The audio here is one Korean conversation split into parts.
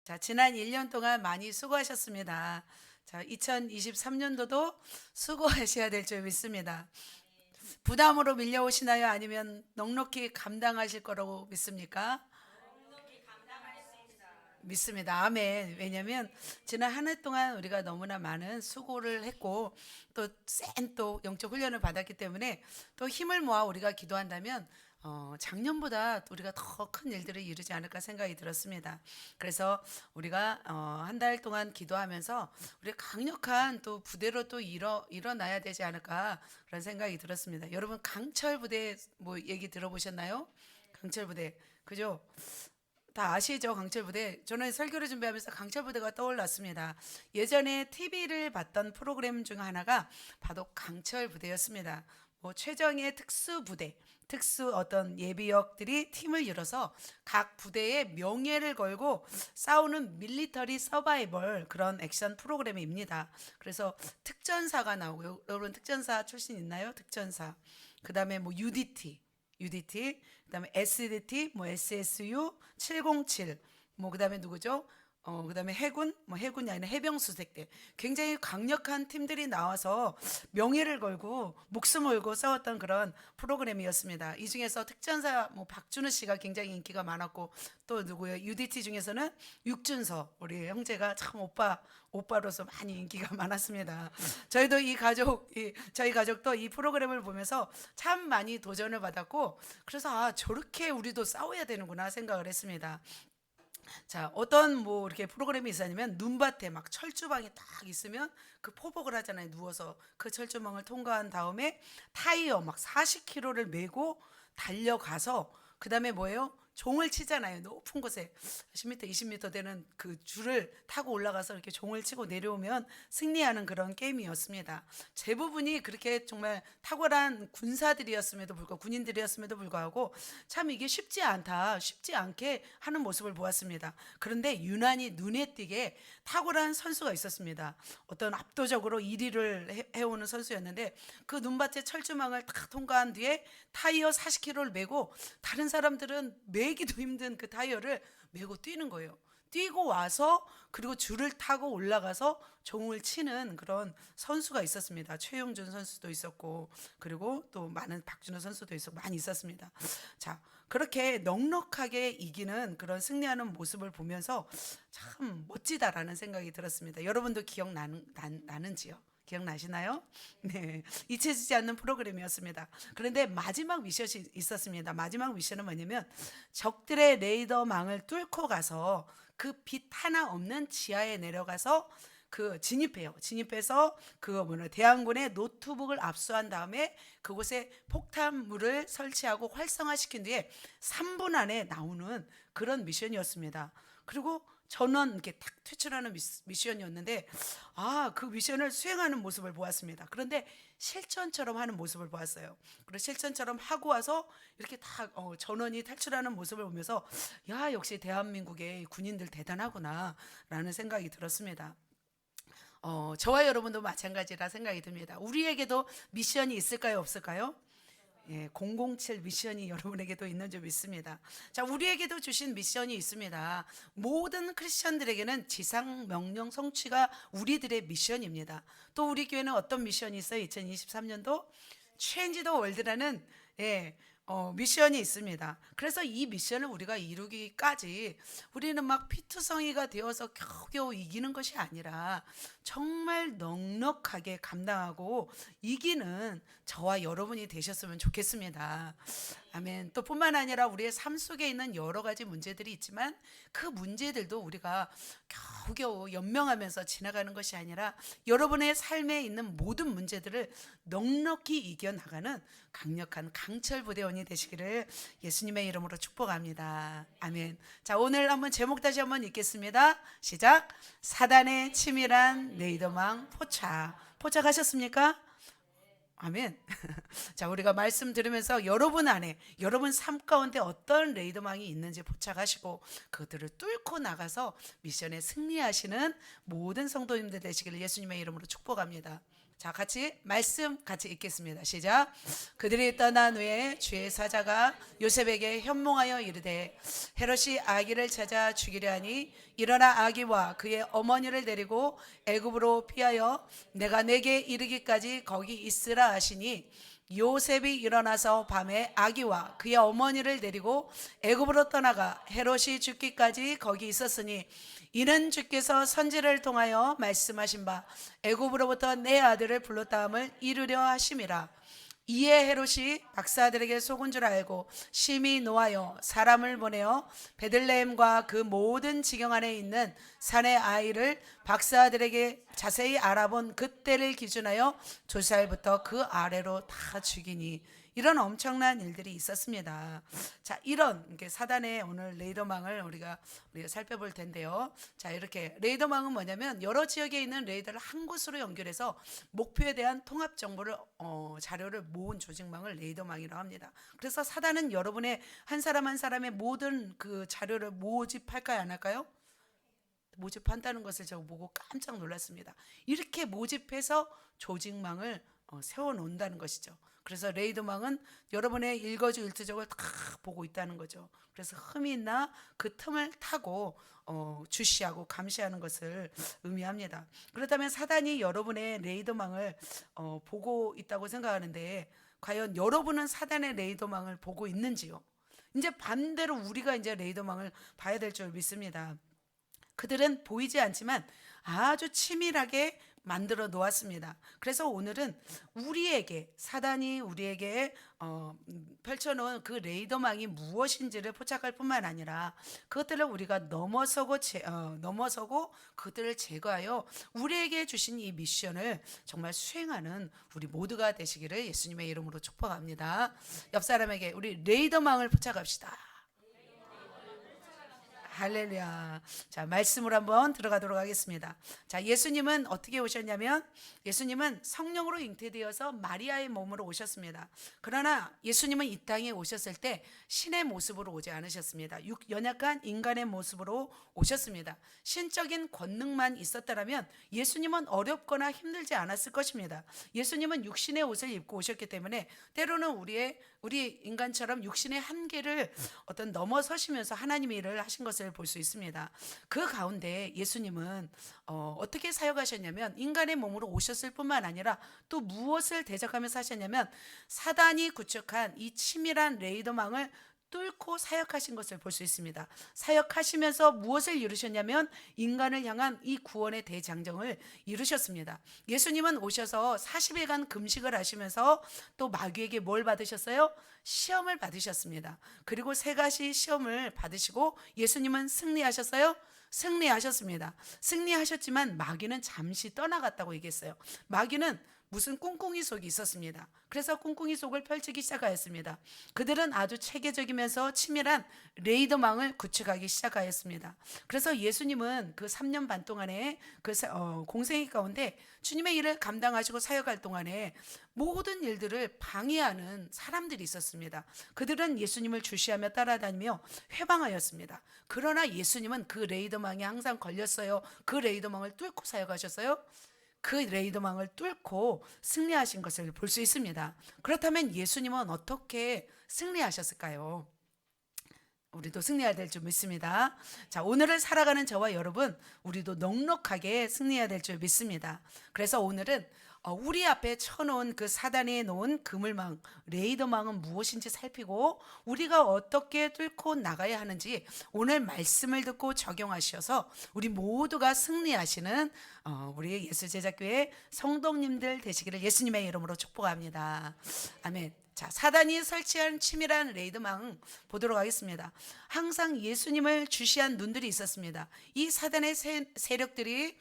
자, 지난 1년 동안 많이 수고하셨습니다. 자, 2023년도도 수고하셔야 될 줄 믿습니다. 부담으로 밀려오시나요? 아니면 넉넉히 감당하실 거라고 믿습니까? 믿습니다. 아멘. 왜냐하면 지난 한 해 동안 우리가 너무나 많은 수고를 했고 또 센 또 영적 훈련을 받았기 때문에 또 힘을 모아 우리가 기도한다면 작년보다 우리가 더 큰 일들을 이루지 않을까 생각이 들었습니다. 그래서 우리가 한 달 동안 기도하면서 우리 강력한 또 부대로 또 일어나야 되지 않을까 그런 생각이 들었습니다. 여러분 강철 부대 뭐 얘기 들어보셨나요? 강철 부대 그죠? 다 아시죠? 강철부대. 저는 설교를 준비하면서 강철부대가 떠올랐습니다. 예전에 TV를 봤던 프로그램 중 하나가 바로 강철부대였습니다. 뭐 최정예 특수부대, 특수 어떤 예비역들이 팀을 이뤄서 각 부대의 명예를 걸고 싸우는 밀리터리 서바이벌 그런 액션 프로그램입니다. 그래서 특전사가 나오고요. 여러분 특전사 출신 있나요? 특전사. 그다음에 뭐 UDT, 그다음에 SDT, 뭐 SSU 707, 뭐 그다음에 누구죠? 그다음에 해군, 뭐 해군이 아니라 해병수색대. 굉장히 강력한 팀들이 나와서 명예를 걸고 목숨을 걸고 싸웠던 그런 프로그램이었습니다. 이 중에서 특전사 뭐 박준우 씨가 굉장히 인기가 많았고 또 누구요? UDT 중에서는 육준서 우리 형제가 참 오빠로서 많이 인기가 많았습니다. 저희도 저희 가족도 이 프로그램을 보면서 참 많이 도전을 받았고 그래서 저렇게 우리도 싸워야 되는구나 생각을 했습니다. 자, 어떤 뭐 이렇게 프로그램이 있었냐면 눈밭에 막 철조망이 딱 있으면 그 포복을 하잖아요. 누워서 그 철조망을 통과한 다음에 타이어 막 40km를 메고 달려가서 그다음에 뭐예요? 종을 치잖아요. 높은 곳에 10m, 20m 되는 그 줄을 타고 올라가서 이렇게 종을 치고 내려오면 승리하는 그런 게임이었습니다. 대부분이 그렇게 정말 탁월한 군사들이었음에도 불구하고 군인들이었음에도 불구하고 참 이게 쉽지 않게 하는 모습을 보았습니다. 그런데 유난히 눈에 띄게 탁월한 선수가 있었습니다. 어떤 압도적으로 1위를 해오는 선수였는데 그 눈밭에 철조망을 딱 통과한 뒤에 타이어 40km를 메고 다른 사람들은 메기도 힘든 그 타이어를 메고 뛰는 거예요. 뛰고 와서 그리고 줄을 타고 올라가서 종을 치는 그런 선수가 있었습니다. 최용준 선수도 있었고 그리고 또 많은 박준호 선수도 있었고 많이 있었습니다. 자, 그렇게 넉넉하게 이기는 그런 승리하는 모습을 보면서 참 멋지다라는 생각이 들었습니다. 여러분도 기억나는지요? 기억나시나요? 네. 잊혀지지 않는 프로그램이었습니다. 그런데 마지막 미션이 있었습니다. 마지막 미션은 뭐냐면 적들의 레이더망을 뚫고 가서 그 빛 하나 없는 지하에 내려가서 그 진입해요. 진입해서 대한군의 노트북을 압수한 다음에 그곳에 폭탄물을 설치하고 활성화시킨 뒤에 3분 안에 나오는 그런 미션이었습니다. 그리고 전원 이렇게 탁 퇴출하는 미션이었는데 그 미션을 수행하는 모습을 보았습니다. 그런데 실전처럼 하는 모습을 보았어요. 그리고 실전처럼 하고 와서 이렇게 다 전원이 탈출하는 모습을 보면서 야 역시 대한민국의 군인들 대단하구나라는 생각이 들었습니다. 저와 여러분도 마찬가지라 생각이 듭니다. 우리에게도 미션이 있을까요, 없을까요? 예, 007 미션이 여러분에게도 있는 줄 믿습니다. 자, 우리에게도 주신 미션이 있습니다. 모든 크리스천들에게는 지상 명령 성취가 우리들의 미션입니다. 또 우리 교회는 어떤 미션이 있어요? 2023년도 Change the World라는 미션이 있습니다. 그래서 이 미션을 우리가 이루기까지 우리는 막 피투성이가 되어서 겨우겨우 이기는 것이 아니라 정말 넉넉하게 감당하고 이기는 저와 여러분이 되셨으면 좋겠습니다. 아멘. 또 뿐만 아니라 우리의 삶 속에 있는 여러 가지 문제들이 있지만 그 문제들도 우리가 겨우겨우 연명하면서 지나가는 것이 아니라 여러분의 삶에 있는 모든 문제들을 넉넉히 이겨나가는 강력한 강철부대원이 되시기를 예수님의 이름으로 축복합니다. 아멘. 자, 오늘 한번 제목 다시 한번 읽겠습니다. 시작. 사단의 치밀한 레이더망 포착하셨습니까? 아멘. 자, 우리가 말씀 들으면서 여러분 안에, 여러분 삶 가운데 어떤 레이더망이 있는지 포착하시고 그것들을 뚫고 나가서 미션에 승리하시는 모든 성도님들 되시기를 예수님의 이름으로 축복합니다. 자, 같이 말씀 같이 읽겠습니다. 시작. 그들이 떠난 후에 주의 사자가 요셉에게 현몽하여 이르되 헤롯이 아기를 찾아 죽이려 하니 일어나 아기와 그의 어머니를 데리고 애굽으로 피하여 내가 내게 이르기까지 거기 있으라 하시니 요셉이 일어나서 밤에 아기와 그의 어머니를 데리고 애굽으로 떠나가 헤롯이 죽기까지 거기 있었으니 이는 주께서 선지를 통하여 말씀하신 바 애굽으로부터 내 아들을 불렀다함을 이루려 하심이라. 이에 헤롯이 박사들에게 속은 줄 알고 심히 노하여 사람을 보내어 베들레헴과 그 모든 지경 안에 있는 산의 아이를 박사들에게 자세히 알아본 그때를 기준하여 2살부터 그 아래로 다 죽이니 이런 엄청난 일들이 있었습니다. 자, 이런 사단의 오늘 레이더망을 우리가 살펴볼 텐데요. 자, 이렇게 레이더망은 뭐냐면 여러 지역에 있는 레이더를 한 곳으로 연결해서 목표에 대한 통합 정보를 자료를 모은 조직망을 레이더망이라고 합니다. 그래서 사단은 여러분의 한 사람 한 사람의 모든 그 자료를 모집할까요, 안 할까요? 모집한다는 것을 제가 보고 깜짝 놀랐습니다. 이렇게 모집해서 조직망을 세워놓는다는 것이죠. 그래서 레이더망은 여러분의 일거주일투족을 다 보고 있다는 거죠. 그래서 흠이 있나 그 틈을 타고 주시하고 감시하는 것을 의미합니다. 그렇다면 사단이 여러분의 레이더망을 보고 있다고 생각하는데 과연 여러분은 사단의 레이더망을 보고 있는지요? 이제 반대로 우리가 이제 레이더망을 봐야 될 줄 믿습니다. 그들은 보이지 않지만 아주 치밀하게 만들어 놓았습니다. 그래서 오늘은 우리에게 사단이 우리에게 펼쳐놓은 그 레이더망이 무엇인지를 포착할 뿐만 아니라 그것들을 우리가 넘어서고 그들을 제거하여 우리에게 주신 이 미션을 정말 수행하는 우리 모두가 되시기를 예수님의 이름으로 축복합니다. 옆 사람에게 우리 레이더망을 포착합시다. 할렐루야. 자, 말씀으로 한번 들어가도록 하겠습니다. 자, 예수님은 어떻게 오셨냐면 예수님은 성령으로 잉태되어서 마리아의 몸으로 오셨습니다. 그러나 예수님은 이 땅에 오셨을 때 신의 모습으로 오지 않으셨습니다. 연약한 인간의 모습으로 오셨습니다. 신적인 권능만 있었다면 예수님은 어렵거나 힘들지 않았을 것입니다. 예수님은 육신의 옷을 입고 오셨기 때문에 때로는 우리 인간처럼 육신의 한계를 넘어서시면서 하나님의 일을 하신 것을 볼 수 있습니다. 그 가운데 예수님은 어떻게 사역하셨냐면 인간의 몸으로 오셨을 뿐만 아니라 또 무엇을 대적하면서 하셨냐면 사단이 구축한 이 치밀한 레이더망을 뚫고 사역하신 것을 볼 수 있습니다. 사역하시면서 무엇을 이루셨냐면 인간을 향한 이 구원의 대장정을 이루셨습니다. 예수님은 오셔서 40일간 금식을 하시면서 또 마귀에게 뭘 받으셨어요? 시험을 받으셨습니다. 그리고 3가지 시험을 받으시고 예수님은 승리하셨어요? 승리하셨습니다. 승리하셨지만 마귀는 잠시 떠나갔다고 얘기했어요. 마귀는 무슨 꿍꿍이 속이 있었습니다. 그래서 꿍꿍이 속을 펼치기 시작하였습니다. 그들은 아주 체계적이면서 치밀한 레이더망을 구축하기 시작하였습니다. 그래서 예수님은 그 3년 반 동안에 공생애 가운데 주님의 일을 감당하시고 사역할 동안에 모든 일들을 방해하는 사람들이 있었습니다. 그들은 예수님을 주시하며 따라다니며 회방하였습니다. 그러나 예수님은 그 레이더망에 항상 걸렸어요. 그 레이더망을 뚫고 사역하셨어요. 그 레이더망을 뚫고 승리하신 것을 볼 수 있습니다. 그렇다면 예수님은 어떻게 승리하셨을까요? 우리도 승리해야 될 줄 믿습니다. 자, 오늘을 살아가는 저와 여러분, 우리도 넉넉하게 승리해야 될 줄 믿습니다. 그래서 오늘은 우리 앞에 쳐놓은 그 사단에 놓은 그물망, 레이더망은 무엇인지 살피고 우리가 어떻게 뚫고 나가야 하는지 오늘 말씀을 듣고 적용하셔서 우리 모두가 승리하시는 우리 예수제자교회 성도님들 되시기를 예수님의 이름으로 축복합니다. 아멘. 자, 사단이 설치한 치밀한 레이더망 보도록 하겠습니다. 항상 예수님을 주시한 눈들이 있었습니다. 이 사단의 세력들이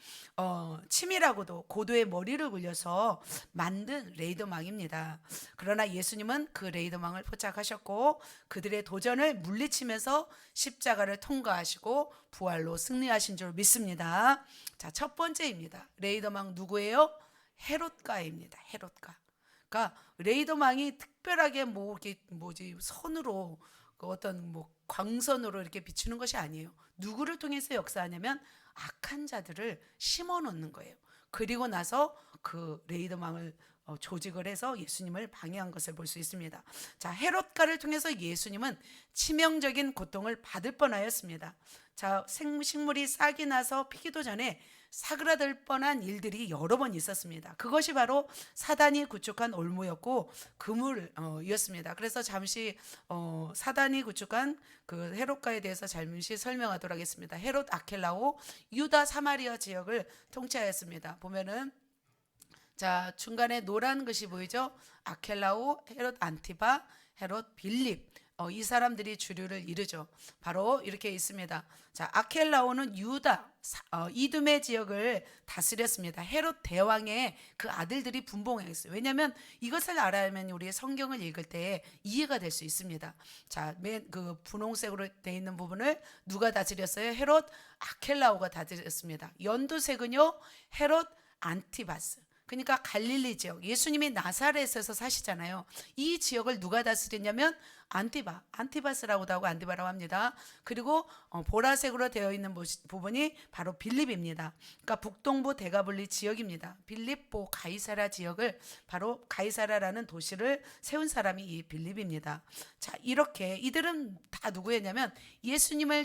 치밀하고도 고도의 머리를 굴려서 만든 레이더망입니다. 그러나 예수님은 그 레이더망을 포착하셨고 그들의 도전을 물리치면서 십자가를 통과하시고 부활로 승리하신 줄 믿습니다. 자, 첫 번째입니다. 레이더망 누구예요? 헤롯가입니다. 헤롯가. 그러니까 레이더망이 특별하게 선으로 광선으로 이렇게 비추는 것이 아니에요. 누구를 통해서 역사하냐면 악한 자들을 심어 놓는 거예요. 그리고 나서 그 레이더망을 조직을 해서 예수님을 방해한 것을 볼 수 있습니다. 자, 헤롯가를 통해서 예수님은 치명적인 고통을 받을 뻔하였습니다. 자, 생식물이 싹이 나서 피기도 전에 사그라들 뻔한 일들이 여러 번 있었습니다. 그것이 바로 사단이 구축한 올무였고 그물이었습니다. 그래서 잠시 사단이 구축한 그 헤롯가에 대해서 잠시 설명하도록 하겠습니다. 헤롯 아켈라오 유다 사마리아 지역을 통치하였습니다. 보면은 자, 중간에 노란 것이 보이죠? 아켈라오, 헤롯 안티바, 헤롯 빌립. 이 사람들이 주류를 이루죠. 바로 이렇게 있습니다. 자, 아켈라오는 유다, 이두메 지역을 다스렸습니다. 헤롯 대왕의 그 아들들이 분봉했어요. 왜냐하면 이것을 알아야면 우리 성경을 읽을 때 이해가 될 수 있습니다. 자, 맨 그 분홍색으로 되어 있는 부분을 누가 다스렸어요? 헤롯 아켈라오가 다스렸습니다. 연두색은요, 헤롯 안티바스. 그러니까 갈릴리 지역, 예수님이 나사렛에서 사시잖아요. 이 지역을 누가 다스렸냐면 안티바스라고도 하고 안티바라고 합니다. 그리고 보라색으로 되어 있는 부분이 바로 빌립입니다. 그러니까 북동부 데가블리 지역입니다. 빌립보 가이사라 지역을 바로 가이사라라는 도시를 세운 사람이 이 빌립입니다. 자, 이렇게 이들은 다 누구였냐면 예수님의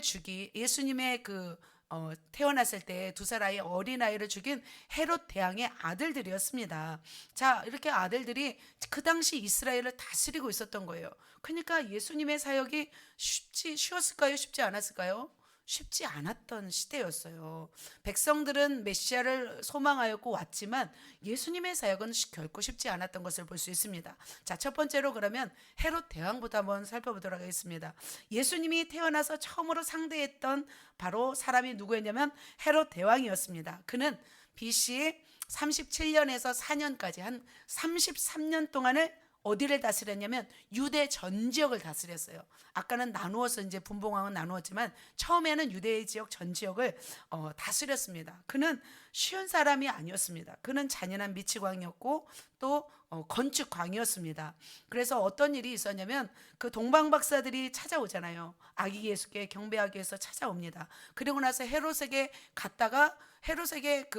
태어났을 때 두 살 아이 어린아이를 죽인 헤롯 대왕의 아들들이었습니다. 자, 이렇게 아들들이 그 당시 이스라엘을 다스리고 있었던 거예요. 그러니까 예수님의 사역이 쉬웠을까요? 쉽지 않았을까요? 쉽지 않았던 시대였어요. 백성들은 메시아를 소망하였고 왔지만 예수님의 사역은 결코 쉽지 않았던 것을 볼 수 있습니다. 자, 첫 번째로 그러면 헤롯 대왕부터 한번 살펴보도록 하겠습니다. 예수님이 태어나서 처음으로 상대했던 바로 사람이 누구였냐면 헤롯 대왕이었습니다. 그는 BC 37년에서 4년까지 한 33년 동안을 어디를 다스렸냐면 유대 전 지역을 다스렸어요. 아까는 나누어서 이제 분봉왕은 나누었지만 처음에는 유대 지역 전 지역을 다스렸습니다. 그는 쉬운 사람이 아니었습니다. 그는 잔인한 미치광이었고 또 건축광이었습니다. 그래서 어떤 일이 있었냐면 그 동방 박사들이 찾아오잖아요. 아기 예수께 경배하기 위해서 찾아옵니다. 그리고 나서 헤롯에게 갔다가 헤롯에게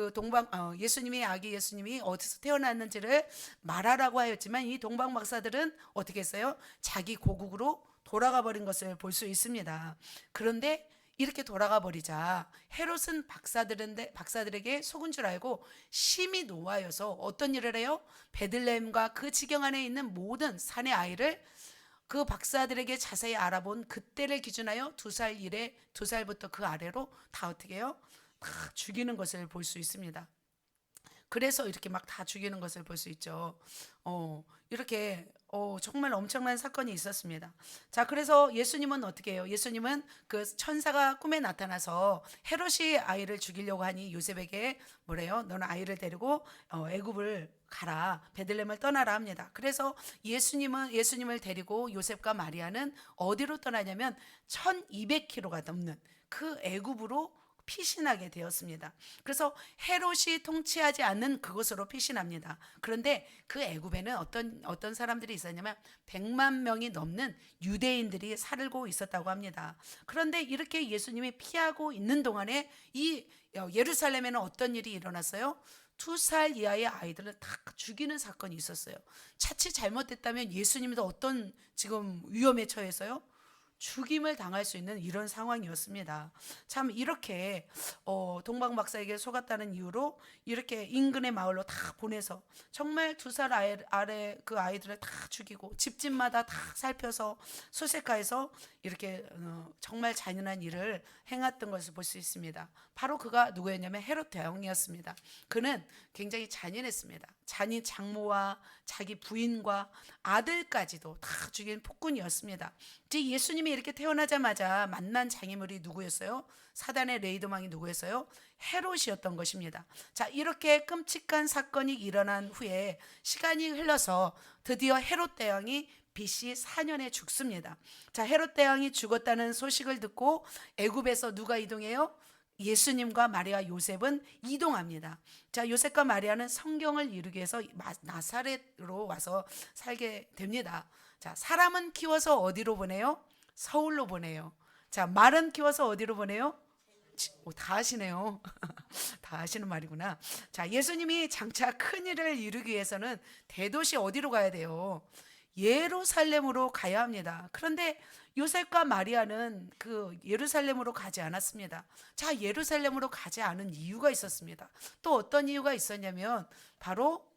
예수님이 아기 예수님이 어디서 태어났는지를 말하라고 하였지만 이 동방 박사들은 어떻게 했어요? 자기 고국으로 돌아가 버린 것을 볼 수 있습니다. 그런데 이렇게 돌아가 버리자 헤롯은 박사들에게 속은 줄 알고 심히 노하여서 어떤 일을 해요? 베들레헴과 그 지경 안에 있는 모든 산의 아이를 그 박사들에게 자세히 알아본 그때를 기준하여 2살 이래 2살부터 그 아래로 다 어떻게 해요? 다 죽이는 것을 볼 수 있습니다. 그래서 이렇게 막 다 죽이는 것을 볼 수 있죠. 이렇게 정말 엄청난 사건이 있었습니다. 자, 그래서 예수님은 어떻게 해요? 예수님은 그 천사가 꿈에 나타나서 헤롯이 아이를 죽이려고 하니 요셉에게 뭐래요? 너는 아이를 데리고 애굽을 가라, 베들레헴을 떠나라 합니다. 그래서 예수님을 데리고 요셉과 마리아는 어디로 떠나냐면 1200km가 넘는 그 애굽으로 피신하게 되었습니다. 그래서 헤롯이 통치하지 않는 그곳으로 피신합니다. 그런데 그 애굽에는 어떤 사람들이 있었냐면 100만 명이 넘는 유대인들이 살고 있었다고 합니다. 그런데 이렇게 예수님이 피하고 있는 동안에 이 예루살렘에는 어떤 일이 일어났어요? 2살 이하의 아이들을 다 죽이는 사건이 있었어요. 자칫 잘못됐다면 예수님도 어떤 지금 위험에 처해서요? 죽임을 당할 수 있는 이런 상황이었습니다. 참 이렇게 동방 박사에게 속았다는 이유로 이렇게 인근의 마을로 다 보내서 정말 2살 아래 그 아이들을 다 죽이고 집집마다 다 살펴서 수색하여서 이렇게 정말 잔인한 일을 행했던 것을 볼 수 있습니다. 바로 그가 누구였냐면 헤롯 대왕이었습니다. 그는 굉장히 잔인했습니다. 장모와 자기 부인과 아들까지도 다 죽인 폭군이었습니다. 이제 예수님이 이렇게 태어나자마자 만난 장애물이 누구였어요? 사단의 레이더망이 누구였어요? 헤롯이었던 것입니다. 자, 이렇게 끔찍한 사건이 일어난 후에 시간이 흘러서 드디어 헤롯 대왕이 BC 4년에 죽습니다. 자, 헤롯 대왕이 죽었다는 소식을 듣고 애굽에서 누가 이동해요? 예수님과 마리아 요셉은 이동합니다. 자, 요셉과 마리아는 성경을 이루기 위해서 나사렛으로 와서 살게 됩니다. 자, 사람은 키워서 어디로 보내요? 서울로 보내요. 자, 말은 키워서 어디로 보내요? 다 하시네요. 다 하시는 말이구나. 자, 예수님이 장차 큰 일을 이루기 위해서는 대도시 어디로 가야 돼요? 예루살렘으로 가야 합니다. 그런데 요셉과 마리아는 그 예루살렘으로 가지 않았습니다. 자, 예루살렘으로 가지 않은 이유가 있었습니다. 또 어떤 이유가 있었냐면 바로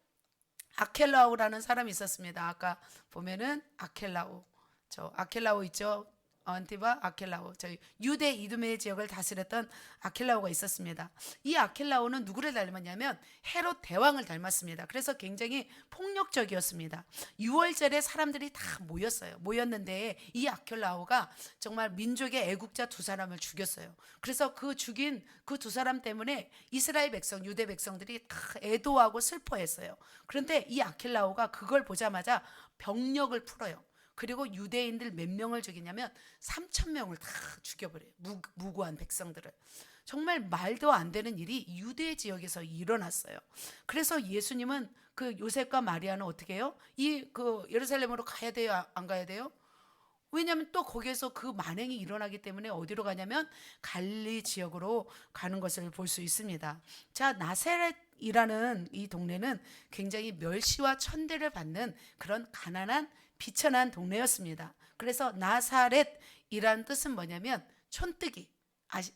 아켈라오라는 사람이 있었습니다. 아까 보면은 아켈라오, 저 아켈라오 있죠? 안티바 아켈라오, 저희 유대 이두메 지역을 다스렸던 아켈라오가 있었습니다. 이 아켈라오는 누구를 닮았냐면 헤롯 대왕을 닮았습니다. 그래서 굉장히 폭력적이었습니다. 6월절에 사람들이 다 모였는데 이 아켈라오가 정말 민족의 애국자 두 사람을 죽였어요. 그래서 그 죽인 그 두 사람 때문에 이스라엘 백성, 유대 백성들이 다 애도하고 슬퍼했어요. 그런데 이 아켈라오가 그걸 보자마자 병력을 풀어요. 그리고 유대인들 몇 명을 죽이냐면 3천 명을 다 죽여버려요. 무고한 백성들을. 정말 말도 안 되는 일이 유대 지역에서 일어났어요. 그래서 예수님은 그 요셉과 마리아는 어떻게 해요? 이 그 예루살렘으로 가야 돼요? 안 가야 돼요? 왜냐하면 또 거기에서 그 만행이 일어나기 때문에 어디로 가냐면 갈릴리 지역으로 가는 것을 볼 수 있습니다. 자, 나사렛이라는 이 동네는 굉장히 멸시와 천대를 받는 그런 가난한 비천한 동네였습니다. 그래서 나사렛이란 뜻은 뭐냐면 촌뜨기.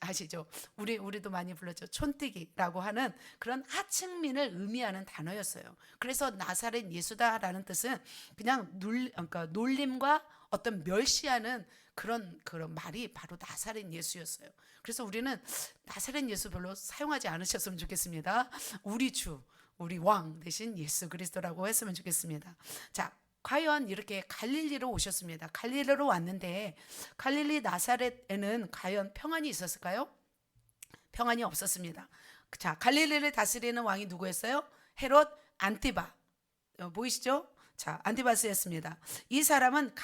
아시죠? 우리도 많이 불렀죠. 촌뜨기라고 하는 그런 하층민을 의미하는 단어였어요. 그래서 나사렛 예수다라는 뜻은 그냥 그러니까 놀림과 어떤 멸시하는 그런 말이 바로 나사렛 예수였어요. 그래서 우리는 나사렛 예수 별로 사용하지 않으셨으면 좋겠습니다. 우리 주, 우리 왕 대신 예수 그리스도라고 했으면 좋겠습니다. 자, 과연 이렇게 갈릴리로 오셨습니다. 갈릴리로 왔는데 갈릴리 나사렛에는 과연 평안이 있었을까요? 평안이 없었습니다. 자, 갈릴리를 다스리는 왕이 누구였어요? 헤롯 안티바. 보이시죠? 자, 안티바스였습니다. 이 사람은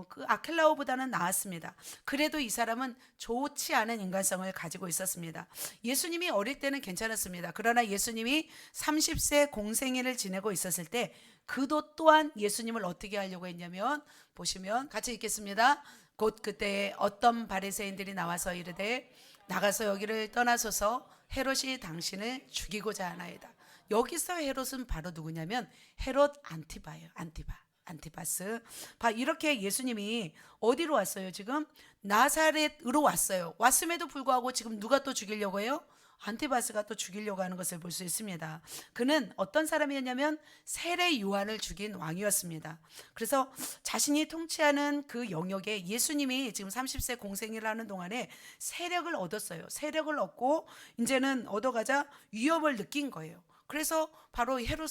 그 아켈라오보다는 나았습니다. 그래도 이 사람은 좋지 않은 인간성을 가지고 있었습니다. 예수님이 어릴 때는 괜찮았습니다. 그러나 예수님이 30세 공생애를 지내고 있었을 때 그도 또한 예수님을 어떻게 하려고 했냐면 보시면 같이 읽겠습니다. 곧 그때 어떤 바리새인들이 나와서 이르되 나가서 여기를 떠나소서 헤롯이 당신을 죽이고자 하나이다. 여기서 헤롯은 바로 누구냐면 헤롯 안티바예요. 안티바스. 이렇게 예수님이 어디로 왔어요? 지금 나사렛으로 왔어요. 왔음에도 불구하고 지금 누가 또 죽이려고 해요? 안티바스가 또 죽이려고 하는 것을 볼 수 있습니다. 그는 어떤 사람이었냐면 세례 요한을 죽인 왕이었습니다. 그래서 자신이 통치하는 그 영역에 예수님이 지금 30세 공생애를 하는 동안에 세력을 얻었어요. 세력을 얻고 이제는 얻어가자 위협을 느낀 거예요. 그래서 바로 헤롯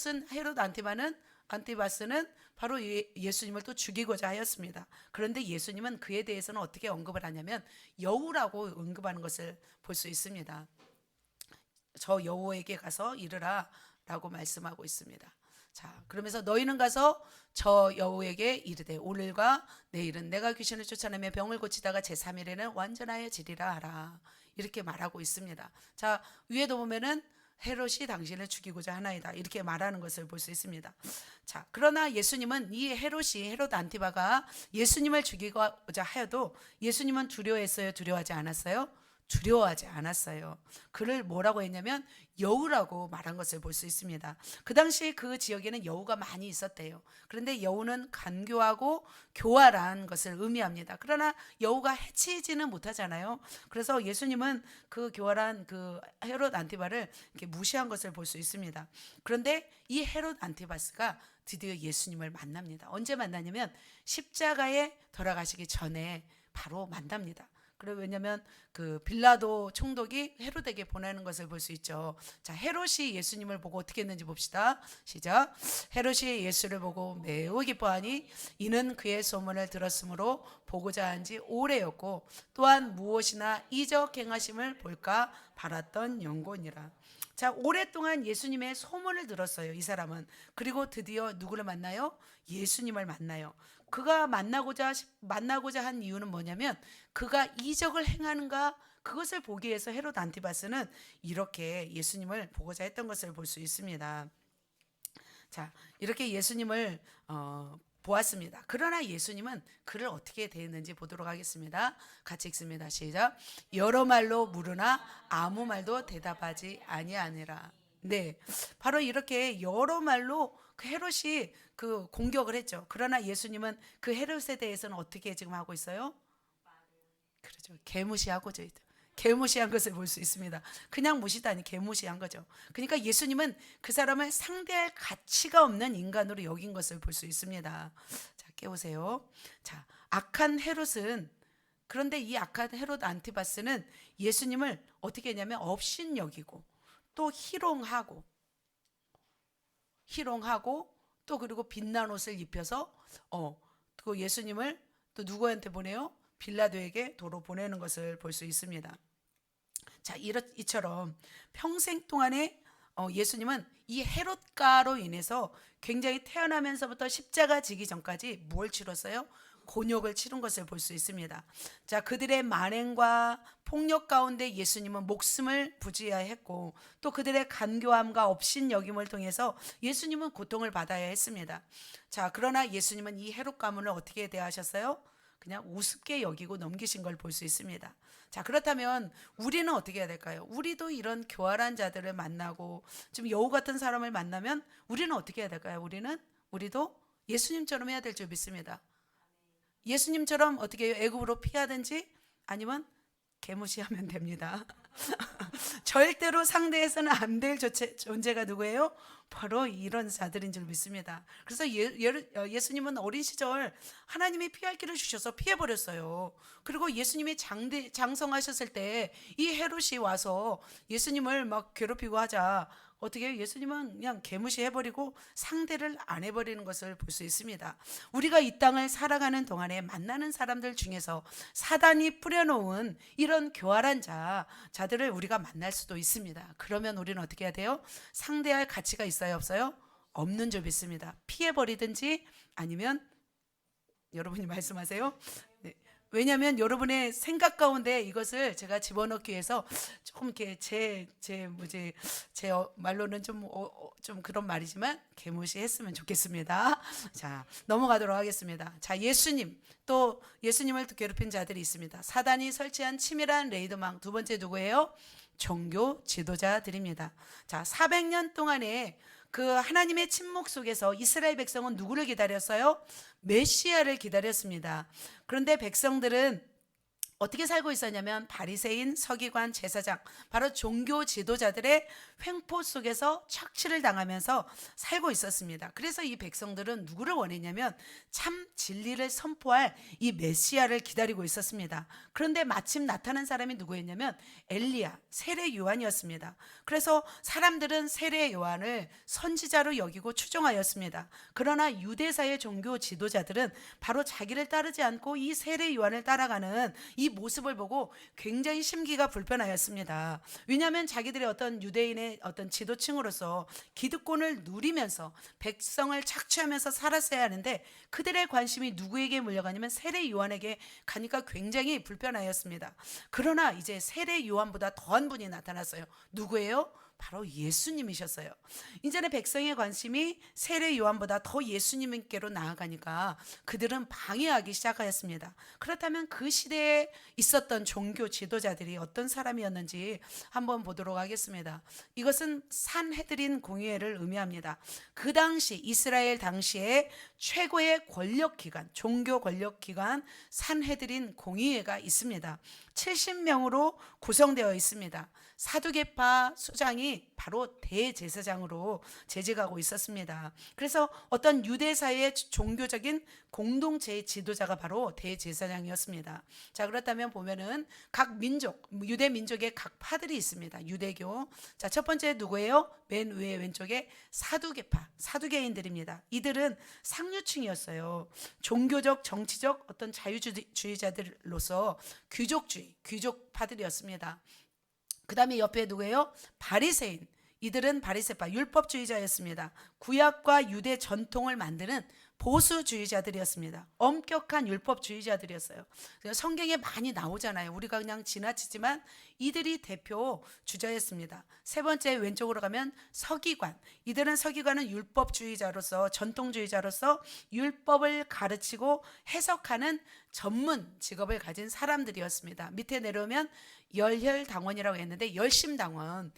안티바스는 바로 예수님을 또 죽이고자 하였습니다. 그런데 예수님은 그에 대해서는 어떻게 언급을 하냐면 여우라고 언급하는 것을 볼 수 있습니다. 저 여우에게 가서 이르라 라고 말씀하고 있습니다. 자, 그러면서 너희는 가서 저 여우에게 이르되 오늘과 내일은 내가 귀신을 쫓아내며 병을 고치다가 제3일에는 완전하여 지리라 하라. 이렇게 말하고 있습니다. 자, 위에도 보면은 헤롯이 당신을 죽이고자 하나이다. 이렇게 말하는 것을 볼 수 있습니다. 자, 그러나 예수님은 이 헤롯 안티바가 예수님을 죽이고자 하여도 예수님은 두려워했어요? 두려워하지 않았어요? 두려워하지 않았어요. 그를 뭐라고 했냐면 여우라고 말한 것을 볼 수 있습니다. 그 당시 그 지역에는 여우가 많이 있었대요. 그런데 여우는 간교하고 교활한 것을 의미합니다. 그러나 여우가 해치지는 못하잖아요. 그래서 예수님은 그 교활한 그 헤롯 안티바를 이렇게 무시한 것을 볼 수 있습니다. 그런데 이 헤롯 안티바스가 드디어 예수님을 만납니다. 언제 만나냐면 십자가에 돌아가시기 전에 바로 만납니다. 왜냐하면 그 빌라도 총독이 헤롯에게 보내는 것을 볼 수 있죠. 자, 헤롯이 예수님을 보고 어떻게 했는지 봅시다. 시작. 헤롯이 예수를 보고 매우 기뻐하니 이는 그의 소문을 들었으므로 보고자 한지 오래였고 또한 무엇이나 이적 행하심을 볼까 바랐던 영혼이라. 자, 오랫동안 예수님의 소문을 들었어요, 이 사람은. 그리고 드디어 누구를 만나요? 예수님을 만나요. 그가 만나고자 한 이유는 뭐냐면 그가 이적을 행하는가 그것을 보기 위해서 헤롯 안티바스는 이렇게 예수님을 보고자 했던 것을 볼 수 있습니다. 자, 이렇게 예수님을 보았습니다. 그러나 예수님은 그를 어떻게 대했는지 보도록 하겠습니다. 같이 읽습니다. 시작. 여러 말로 물으나 아무 말도 대답하지 아니하니라. 네, 바로 이렇게 여러 말로 그 헤롯이 그 공격을 했죠. 그러나 예수님은 그 헤롯에 대해서는 어떻게 지금 하고 있어요? 그렇죠. 개무시하고죠. 개무시한 것을 볼 수 있습니다. 그냥 무시도 아니 개무시한 거죠. 그러니까 예수님은 그 사람을 상대할 가치가 없는 인간으로 여긴 것을 볼 수 있습니다. 자, 깨우세요. 자, 악한 헤롯은, 그런데 이 악한 헤롯 안티바스는 예수님을 어떻게 했냐면 업신여기고 또 희롱하고 또 그리고 빛난 옷을 입혀서 또 예수님을 또 누구한테 보내요? 빌라도에게 도로 보내는 것을 볼 수 있습니다. 자, 이처럼 평생 동안에 예수님은 이 헤롯가로 인해서 굉장히 태어나면서부터 십자가 지기 전까지 뭘 치렀어요? 곤욕을 치른 것을 볼 수 있습니다. 자, 그들의 만행과 폭력 가운데 예수님은 목숨을 부지해야 했고 또 그들의 간교함과 업신여김을 통해서 예수님은 고통을 받아야 했습니다. 자, 그러나 예수님은 이 헤롯 가문을 어떻게 대하셨어요? 그냥 우습게 여기고 넘기신 걸 볼 수 있습니다. 자, 그렇다면 우리는 어떻게 해야 될까요? 우리도 이런 교활한 자들을 만나고 좀 여우 같은 사람을 만나면 우리는 어떻게 해야 될까요? 우리도 예수님처럼 해야 될 줄 믿습니다. 예수님처럼 어떻게 해요? 애굽으로 피하든지 아니면 개무시하면 됩니다. 절대로 상대해서는 안 될 존재가 누구예요? 바로 이런 자들인 줄 믿습니다. 그래서 예수님은 어린 시절 하나님이 피할 길을 주셔서 피해버렸어요. 그리고 예수님이 장성하셨을 때 이 헤롯이 와서 예수님을 막 괴롭히고 하자 어떻게 해요? 예수님은 그냥 개무시해버리고 상대를 안 해버리는 것을 볼 수 있습니다. 우리가 이 땅을 살아가는 동안에 만나는 사람들 중에서 사단이 뿌려놓은 이런 교활한 자들을 우리가 만날 수도 있습니다. 그러면 우리는 어떻게 해야 돼요? 상대할 가치가 있어요, 없어요? 없는 줄 믿습니다. 피해버리든지 아니면 여러분이 말씀하세요. 네. 왜냐하면 여러분의 생각 가운데 이것을 제가 집어넣기 위해서 조금 이렇게 제 말로는 좀 그런 말이지만 개무시했으면 좋겠습니다. 자, 넘어가도록 하겠습니다. 자, 또 예수님을 괴롭힌 자들이 있습니다. 사단이 설치한 치밀한 레이더망, 두 번째 누구예요? 종교 지도자들입니다. 자, 400년 동안에 그 하나님의 침묵 속에서 이스라엘 백성은 누구를 기다렸어요? 메시아를 기다렸습니다. 그런데 백성들은 어떻게 살고 있었냐면 바리새인, 서기관, 제사장, 바로 종교 지도자들의 횡포 속에서 착취를 당하면서 살고 있었습니다. 그래서 이 백성들은 누구를 원했냐면 참 진리를 선포할 이 메시아를 기다리고 있었습니다. 그런데 마침 나타난 사람이 누구였냐면 엘리야, 세례 요한이었습니다. 그래서 사람들은 세례 요한을 선지자로 여기고 추종하였습니다. 그러나 유대사의 종교 지도자들은 바로 자기를 따르지 않고 이 세례 요한을 따라가는 이 모습을 보고 굉장히 심기가 불편하였습니다. 왜냐하면 자기들의 어떤 유대인의 어떤 지도층으로서 기득권을 누리면서 백성을 착취하면서 살았어야 하는데 그들의 관심이 누구에게 물려가냐면 세례 요한에게 가니까 굉장히 불편하였습니다. 그러나 이제 세례 요한보다 더한 분이 나타났어요. 누구예요? 바로 예수님이셨어요. 이제는 백성의 관심이 세례 요한보다 더 예수님께로 나아가니까 그들은 방해하기 시작하였습니다. 그렇다면 그 시대에 있었던 종교 지도자들이 어떤 사람이었는지 한번 보도록 하겠습니다. 이것은 산헤드린 공의회를 의미합니다. 그 당시 이스라엘 당시에 최고의 권력기관, 종교 권력기관 산헤드린 공의회가 있습니다. 70명으로 구성되어 있습니다. 사두개파 수장이 바로 대제사장으로 재직하고 있었습니다. 그래서 어떤 유대사의 종교적인 공동체의 지도자가 바로 대제사장이었습니다. 자, 그렇다면 보면은 각 민족, 유대 민족의 각 파들이 있습니다. 유대교. 자, 첫 번째 누구예요? 맨 위에 왼쪽에 사두개파, 사두개인들입니다. 이들은 상류층이었어요. 종교적, 정치적 어떤 자유주의자들로서 귀족파들이었습니다. 그 다음에 옆에 누구예요? 바리새인. 이들은 바리새파 율법주의자였습니다. 구약과 유대 전통을 만드는 보수주의자들이었습니다. 엄격한 율법주의자들이었어요. 성경에 많이 나오잖아요. 우리가 그냥 지나치지만 이들이 대표 주자였습니다. 세 번째 왼쪽으로 가면 서기관. 이들은 서기관은 율법주의자로서 전통주의자로서 율법을 가르치고 해석하는 전문 직업을 가진 사람들이었습니다. 밑에 내려오면 열혈당원이라고 했는데 열심당원은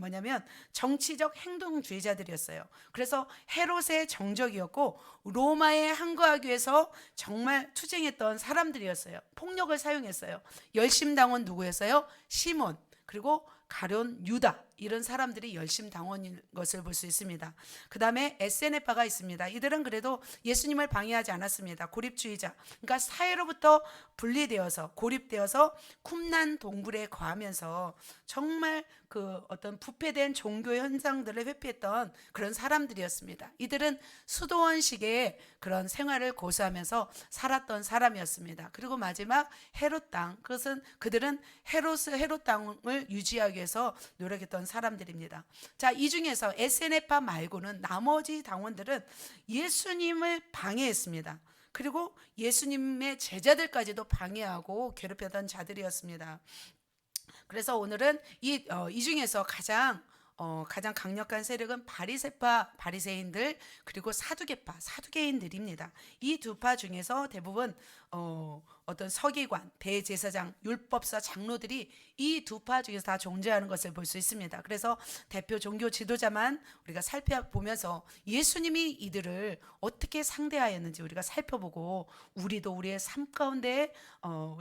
뭐냐면 정치적 행동주의자들이었어요. 그래서 헤롯의 정적이었고 로마에 항거하기 위해서 정말 투쟁했던 사람들이었어요. 폭력을 사용했어요. 열심당원 누구였어요? 시몬, 그리고 가룟 유다, 이런 사람들이 열심당원인 것을 볼 수 있습니다. 그 다음에 SNF파가 있습니다. 이들은 그래도 예수님을 방해하지 않았습니다. 고립주의자, 그러니까 사회로부터 분리되어서 고립되어서 쿰난 동굴에 거하면서 정말 그 어떤 부패된 종교 현상들을 회피했던 그런 사람들이었습니다. 이들은 수도원식의 그런 생활을 고수하면서 살았던 사람이었습니다. 그리고 마지막 헤롯 땅, 그것은 그들은 헤롯 땅을 유지하기 위해서 노력했던 사람들입니다. 자, 이 중에서 SNF파 말고는 나머지 당원들은 예수님을 방해했습니다. 그리고 예수님의 제자들까지도 방해하고 괴롭혔던 자들이었습니다. 그래서 오늘은 이 중에서 가장 강력한 세력은 바리새파, 바리새인들, 그리고 사두개파, 사두개인들입니다. 이 두 파 중에서 대부분 어떤 서기관, 대제사장, 율법사, 장로들이 이 두 파 중에서 다 존재하는 것을 볼 수 있습니다. 그래서 대표 종교 지도자만 우리가 살펴보면서 예수님이 이들을 어떻게 상대하였는지 우리가 살펴보고 우리도 우리의 삶 가운데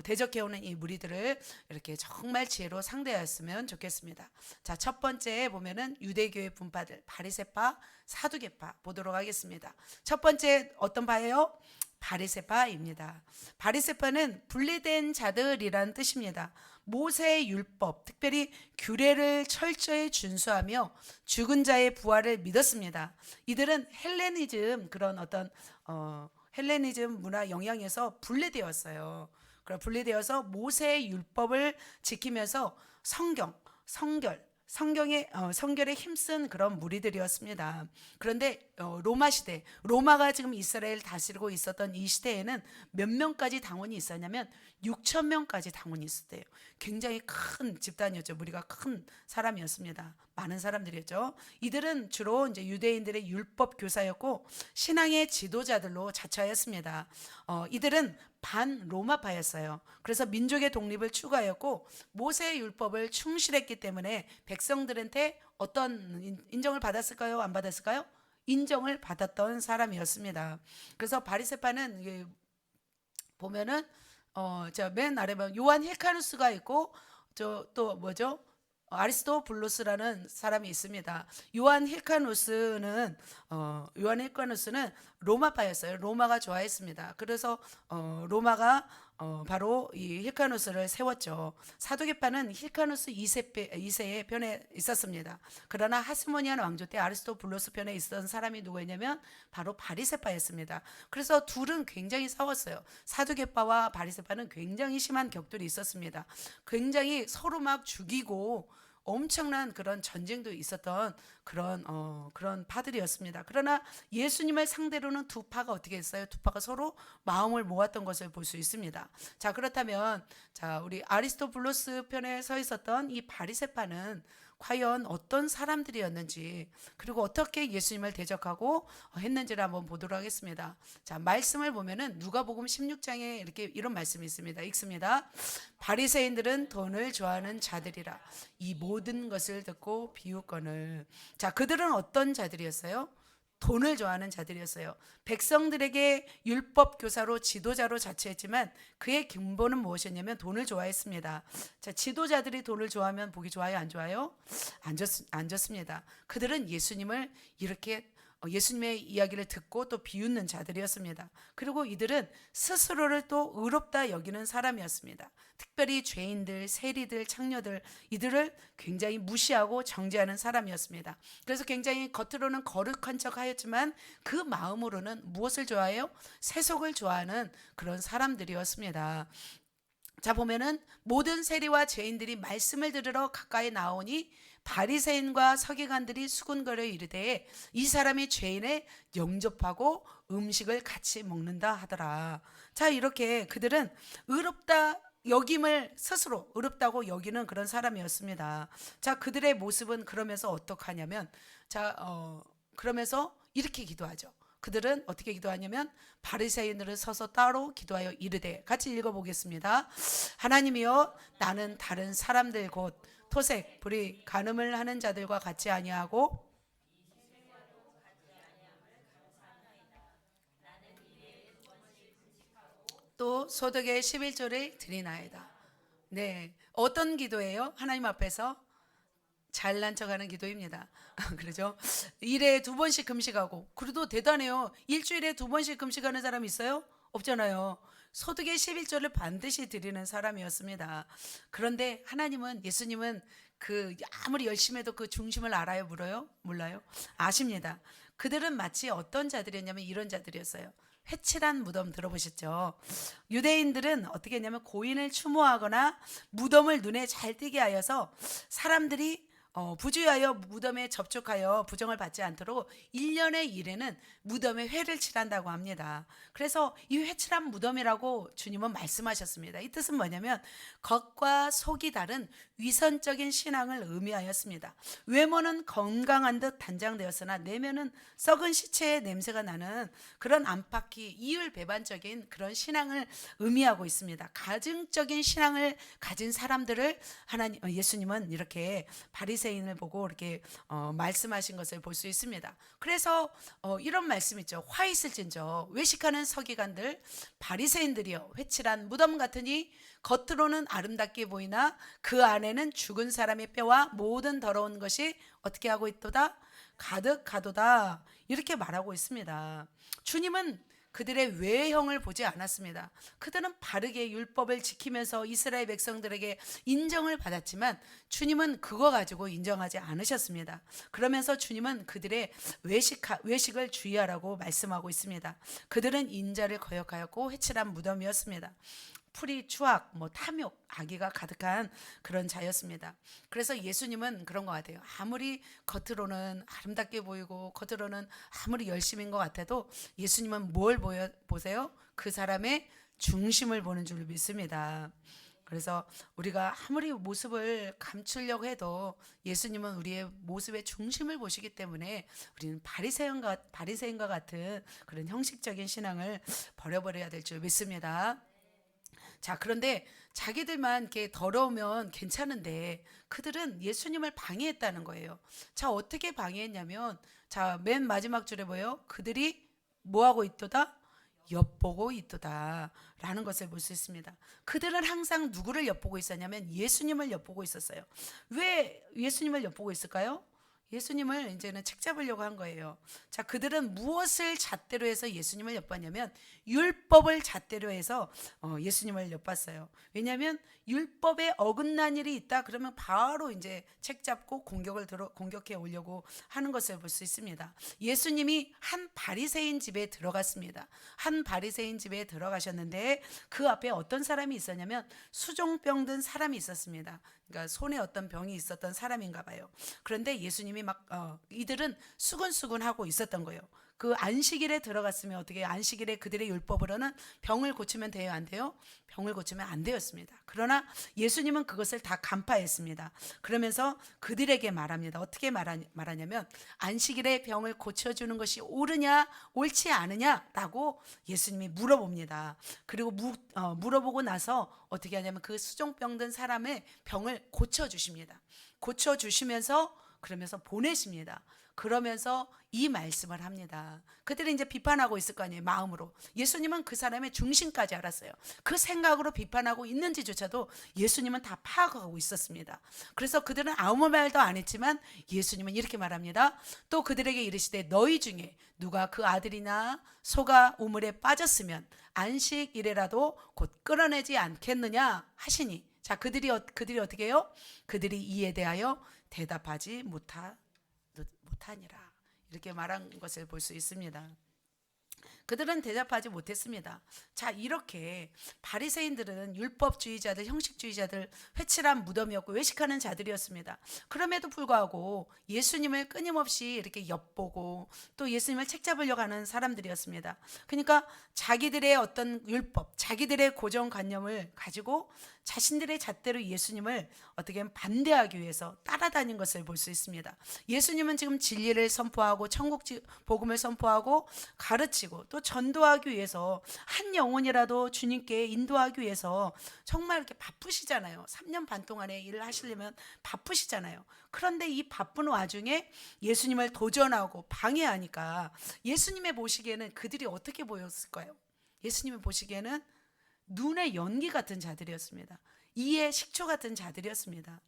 대적해오는 이 무리들을 이렇게 정말 지혜로 상대하였으면 좋겠습니다. 자, 첫 번째 보면은 유대교의 분파들, 바리새파, 사두개파 보도록 하겠습니다. 첫 번째 어떤 파예요? 바리새파입니다. 바리새파는 분리된 자들이란 뜻입니다. 모세의 율법, 특별히 규례를 철저히 준수하며 죽은 자의 부활을 믿었습니다. 이들은 헬레니즘, 그런 어떤 헬레니즘 문화 영향에서 분리되었어요. 그럼 분리되어서 모세의 율법을 지키면서 성결에 힘쓴 그런 무리들이었습니다. 그런데 로마 시대, 로마가 지금 이스라엘 다스리고 있었던 이 시대에는 몇 명까지 당원이 있었냐면 6천 명까지 당원이 있었대요. 굉장히 큰 집단이었죠. 무리가 큰 사람이었습니다. 많은 사람들이었죠. 이들은 주로 이제 유대인들의 율법 교사였고 신앙의 지도자들로 자처하였습니다. 이들은 반 로마파였어요. 그래서 민족의 독립을 추구하였고 모세의 율법을 충실했기 때문에 백성들한테 어떤 인정을 받았을까요? 안 받았을까요? 인정을 받았던 사람이었습니다. 그래서 바리새파는 보면은 저 맨 아래 보면 요한 헬카누스가 있고 저 또 뭐죠? 아리스토블루스라는 사람이 있습니다. 요한 힐카누스는 로마파였어요. 로마가 좋아했습니다. 그래서 로마가 바로 이 힐카누스를 세웠죠. 사두개파는 힐카누스 2세의 편에 있었습니다. 그러나 하스모니안 왕조 때 아리스토블루스 편에 있었던 사람이 누구였냐면 바로 바리새파였습니다. 그래서 둘은 굉장히 싸웠어요. 사두개파와 바리새파는 굉장히 심한 격돌이 있었습니다. 굉장히 서로 막 죽이고 엄청난 그런 전쟁도 있었던 그런 파들이었습니다. 그러나 예수님을 상대로는 두 파가 어떻게 했어요? 두 파가 서로 마음을 모았던 것을 볼 수 있습니다. 자, 그렇다면 자, 우리 아리스토블루스 편에 서 있었던 이 바리새파는 과연 어떤 사람들이었는지, 그리고 어떻게 예수님을 대적하고 했는지를 한번 보도록 하겠습니다. 자, 말씀을 보면은 누가복음 16장에 이렇게 이런 말씀이 있습니다. 읽습니다. 바리새인들은 돈을 좋아하는 자들이라 이 모든 것을 듣고 비웃거늘. 자, 그들은 어떤 자들이었어요? 돈을 좋아하는 자들이었어요. 백성들에게 율법 교사로 지도자로 자처했지만 그의 근본은 무엇이었냐면 돈을 좋아했습니다. 자, 지도자들이 돈을 좋아하면 보기 좋아요, 안 좋아요? 안 좋습니다. 그들은 예수님을 이렇게 예수님의 이야기를 듣고 또 비웃는 자들이었습니다. 그리고 이들은 스스로를 또 의롭다 여기는 사람이었습니다. 특별히 죄인들, 세리들, 창녀들, 이들을 굉장히 무시하고 정죄하는 사람이었습니다. 그래서 굉장히 겉으로는 거룩한 척 하였지만 그 마음으로는 무엇을 좋아해요? 세속을 좋아하는 그런 사람들이었습니다. 자, 보면은 모든 세리와 죄인들이 말씀을 들으러 가까이 나오니 바리새인과 서기관들이 수군거려 이르되 이 사람이 죄인을 영접하고 음식을 같이 먹는다 하더라. 자, 이렇게 그들은 의롭다 여김을 스스로 의롭다고 여기는 그런 사람이었습니다. 자, 그들의 모습은 그러면서 어떡하냐면, 그러면서 이렇게 기도하죠. 그들은 어떻게 기도하냐면 바리새인들은 서서 따로 기도하여 이르되, 같이 읽어보겠습니다. 하나님이여, 나는 다른 사람들 곧 토색, 불의, 간음을 하는 자들과 같이 아니하고 또 소득의 11조를 드리나이다. 네, 어떤 기도예요? 하나님 앞에서 잘난 척하는 기도입니다. 그러죠? 일에 두 번씩 금식하고, 그래도 대단해요. 일주일에 두 번씩 금식하는 사람 있어요? 없잖아요. 소득의 11조를 반드시 드리는 사람이었습니다. 그런데 하나님은, 예수님은 그 아무리 열심히 해도 그 중심을 알아요, 물어요? 몰라요? 아십니다. 그들은 마치 어떤 자들이었냐면 이런 자들이었어요. 회칠한 무덤 들어보셨죠? 유대인들은 어떻게 했냐면 고인을 추모하거나 무덤을 눈에 잘 띄게 하여서 사람들이 부주의하여 무덤에 접촉하여 부정을 받지 않도록 1년의 일에는 무덤에 회를 칠한다고 합니다. 그래서 이 회칠한 무덤이라고 주님은 말씀하셨습니다. 이 뜻은 뭐냐면 겉과 속이 다른 위선적인 신앙을 의미하였습니다. 외모는 건강한 듯 단장되었으나 내면은 썩은 시체의 냄새가 나는 그런 안팎이 이율배반적인 그런 신앙을 의미하고 있습니다. 가증적인 신앙을 가진 사람들을 예수님은 이렇게 바리새인을 보고 이렇게 말씀하신 것을 볼 수 있습니다. 그래서 이런 말씀 있죠. 화 있을진저 외식하는 서기관들 바리새인들이여, 회칠한 무덤 같으니 겉으로는 아름답게 보이나 그 안에는 죽은 사람의 뼈와 모든 더러운 것이 어떻게 하고 있도다? 가득하도다. 이렇게 말하고 있습니다. 주님은 그들의 외형을 보지 않았습니다. 그들은 바르게 율법을 지키면서 이스라엘 백성들에게 인정을 받았지만 주님은 그거 가지고 인정하지 않으셨습니다. 그러면서 주님은 그들의 외식을 주의하라고 말씀하고 있습니다. 그들은 인자를 거역하였고 회칠한 무덤이었습니다. 풀이, 추악, 탐욕, 악의가 가득한 그런 자였습니다. 그래서 예수님은 그런 것 같아요. 아무리 겉으로는 아름답게 보이고 겉으로는 아무리 열심인 것 같아도 예수님은 뭘 보세요? 그 사람의 중심을 보는 줄 믿습니다. 그래서 우리가 아무리 모습을 감추려고 해도 예수님은 우리의 모습의 중심을 보시기 때문에 우리는 바리새인과 같은 그런 형식적인 신앙을 버려버려야 될 줄 믿습니다. 자, 그런데 자기들만 이렇게 더러우면 괜찮은데 그들은 예수님을 방해했다는 거예요. 자, 어떻게 방해했냐면, 자, 맨 마지막 줄에 뭐예요? 그들이 뭐하고 있도다? 엿보고 있도다 라는 것을 볼 수 있습니다. 그들은 항상 누구를 엿보고 있었냐면 예수님을 엿보고 있었어요. 왜 예수님을 엿보고 있을까요? 예수님을 이제는 책잡으려고 한 거예요. 자, 그들은 무엇을 잣대로 해서 예수님을 엿봤냐면 율법을 잣대로 해서 예수님을 엿봤어요. 왜냐하면 율법에 어긋난 일이 있다 그러면 바로 이제 책잡고 공격해 오려고 하는 것을 볼 수 있습니다. 예수님이 한 바리새인 집에 들어갔습니다. 한 바리새인 집에 들어가셨는데 그 앞에 어떤 사람이 있었냐면 수종병 든 사람이 있었습니다. 그러니까 손에 어떤 병이 있었던 사람인가 봐요. 그런데 예수님이 이들은 수근수근하고 있었던 거예요. 그 안식일에 들어갔으면 어떻게 안식일에 그들의 율법으로는 병을 고치면 돼요, 안 돼요? 병을 고치면 안 되었습니다. 그러나 예수님은 그것을 다 간파했습니다. 그러면서 그들에게 말합니다. 어떻게 말하냐면 안식일에 병을 고쳐주는 것이 옳으냐 옳지 않으냐라고 예수님이 물어봅니다. 그리고 물어보고 나서 어떻게 하냐면 그 수종병 든 사람의 병을 고쳐주십니다. 고쳐주시면서 그러면서 보내십니다. 그러면서 이 말씀을 합니다. 그들이 이제 비판하고 있을 거 아니에요, 마음으로. 예수님은 그 사람의 중심까지 알았어요. 그 생각으로 비판하고 있는지조차도 예수님은 다 파악하고 있었습니다. 그래서 그들은 아무 말도 안 했지만 예수님은 이렇게 말합니다. 또 그들에게 이르시되 너희 중에 누가 그 아들이나 소가 우물에 빠졌으면 안식일에라도 곧 끌어내지 않겠느냐 하시니, 자, 그들이 어떻게 해요? 그들이 이에 대하여 대답하지 못하니라. 이렇게 말한 것을 볼 수 있습니다. 그들은 대답하지 못했습니다. 자, 이렇게 바리새인들은 율법주의자들, 형식주의자들, 회칠한 무덤이었고 외식하는 자들이었습니다. 그럼에도 불구하고 예수님을 끊임없이 이렇게 엿보고 또 예수님을 책잡으려고 하는 사람들이었습니다. 그러니까 자기들의 어떤 율법, 자기들의 고정관념을 가지고 자신들의 잣대로 예수님을 어떻게 하면 반대하기 위해서 따라다닌 것을 볼 수 있습니다. 예수님은 지금 진리를 선포하고 천국 복음을 선포하고 가르치고 또 전도하기 위해서 한 영혼이라도 주님께 인도하기 위해서 정말 이렇게 바쁘시잖아요. 3년 반 동안에 일을 하시려면 바쁘시잖아요. 그런데 이 바쁜 와중에 예수님을 도전하고 방해하니까 예수님의 보시기에는 그들이 어떻게 보였을까요? 예수님이 보시기에는 눈의 연기 같은 자들이었습니다. 이의 식초 같은 자들이었습니다.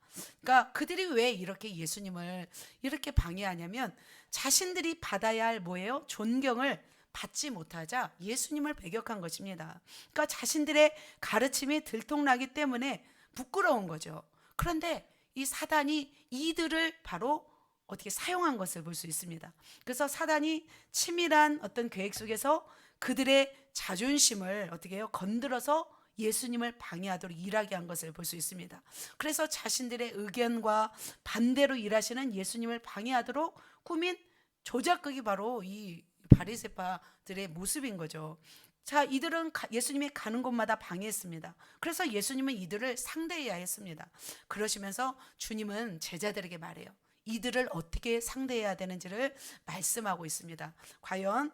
그러니까 그들이 왜 이렇게 예수님을 이렇게 방해하냐면 자신들이 받아야 할 뭐예요? 존경을 받지 못하자 예수님을 배격한 것입니다. 그러니까 자신들의 가르침이 들통나기 때문에 부끄러운 거죠. 그런데 이 사단이 이들을 바로 어떻게 사용한 것을 볼 수 있습니다. 그래서 사단이 치밀한 어떤 계획 속에서 그들의 자존심을 어떻게 해요? 건드려서 예수님을 방해하도록 일하게 한 것을 볼 수 있습니다. 그래서 자신들의 의견과 반대로 일하시는 예수님을 방해하도록 꾸민 조작극이 바로 이 바리새파들의 모습인 거죠. 자, 이들은 예수님이 가는 곳마다 방해했습니다. 그래서 예수님은 이들을 상대해야 했습니다. 그러시면서 주님은 제자들에게 말해요. 이들을 어떻게 상대해야 되는지를 말씀하고 있습니다. 과연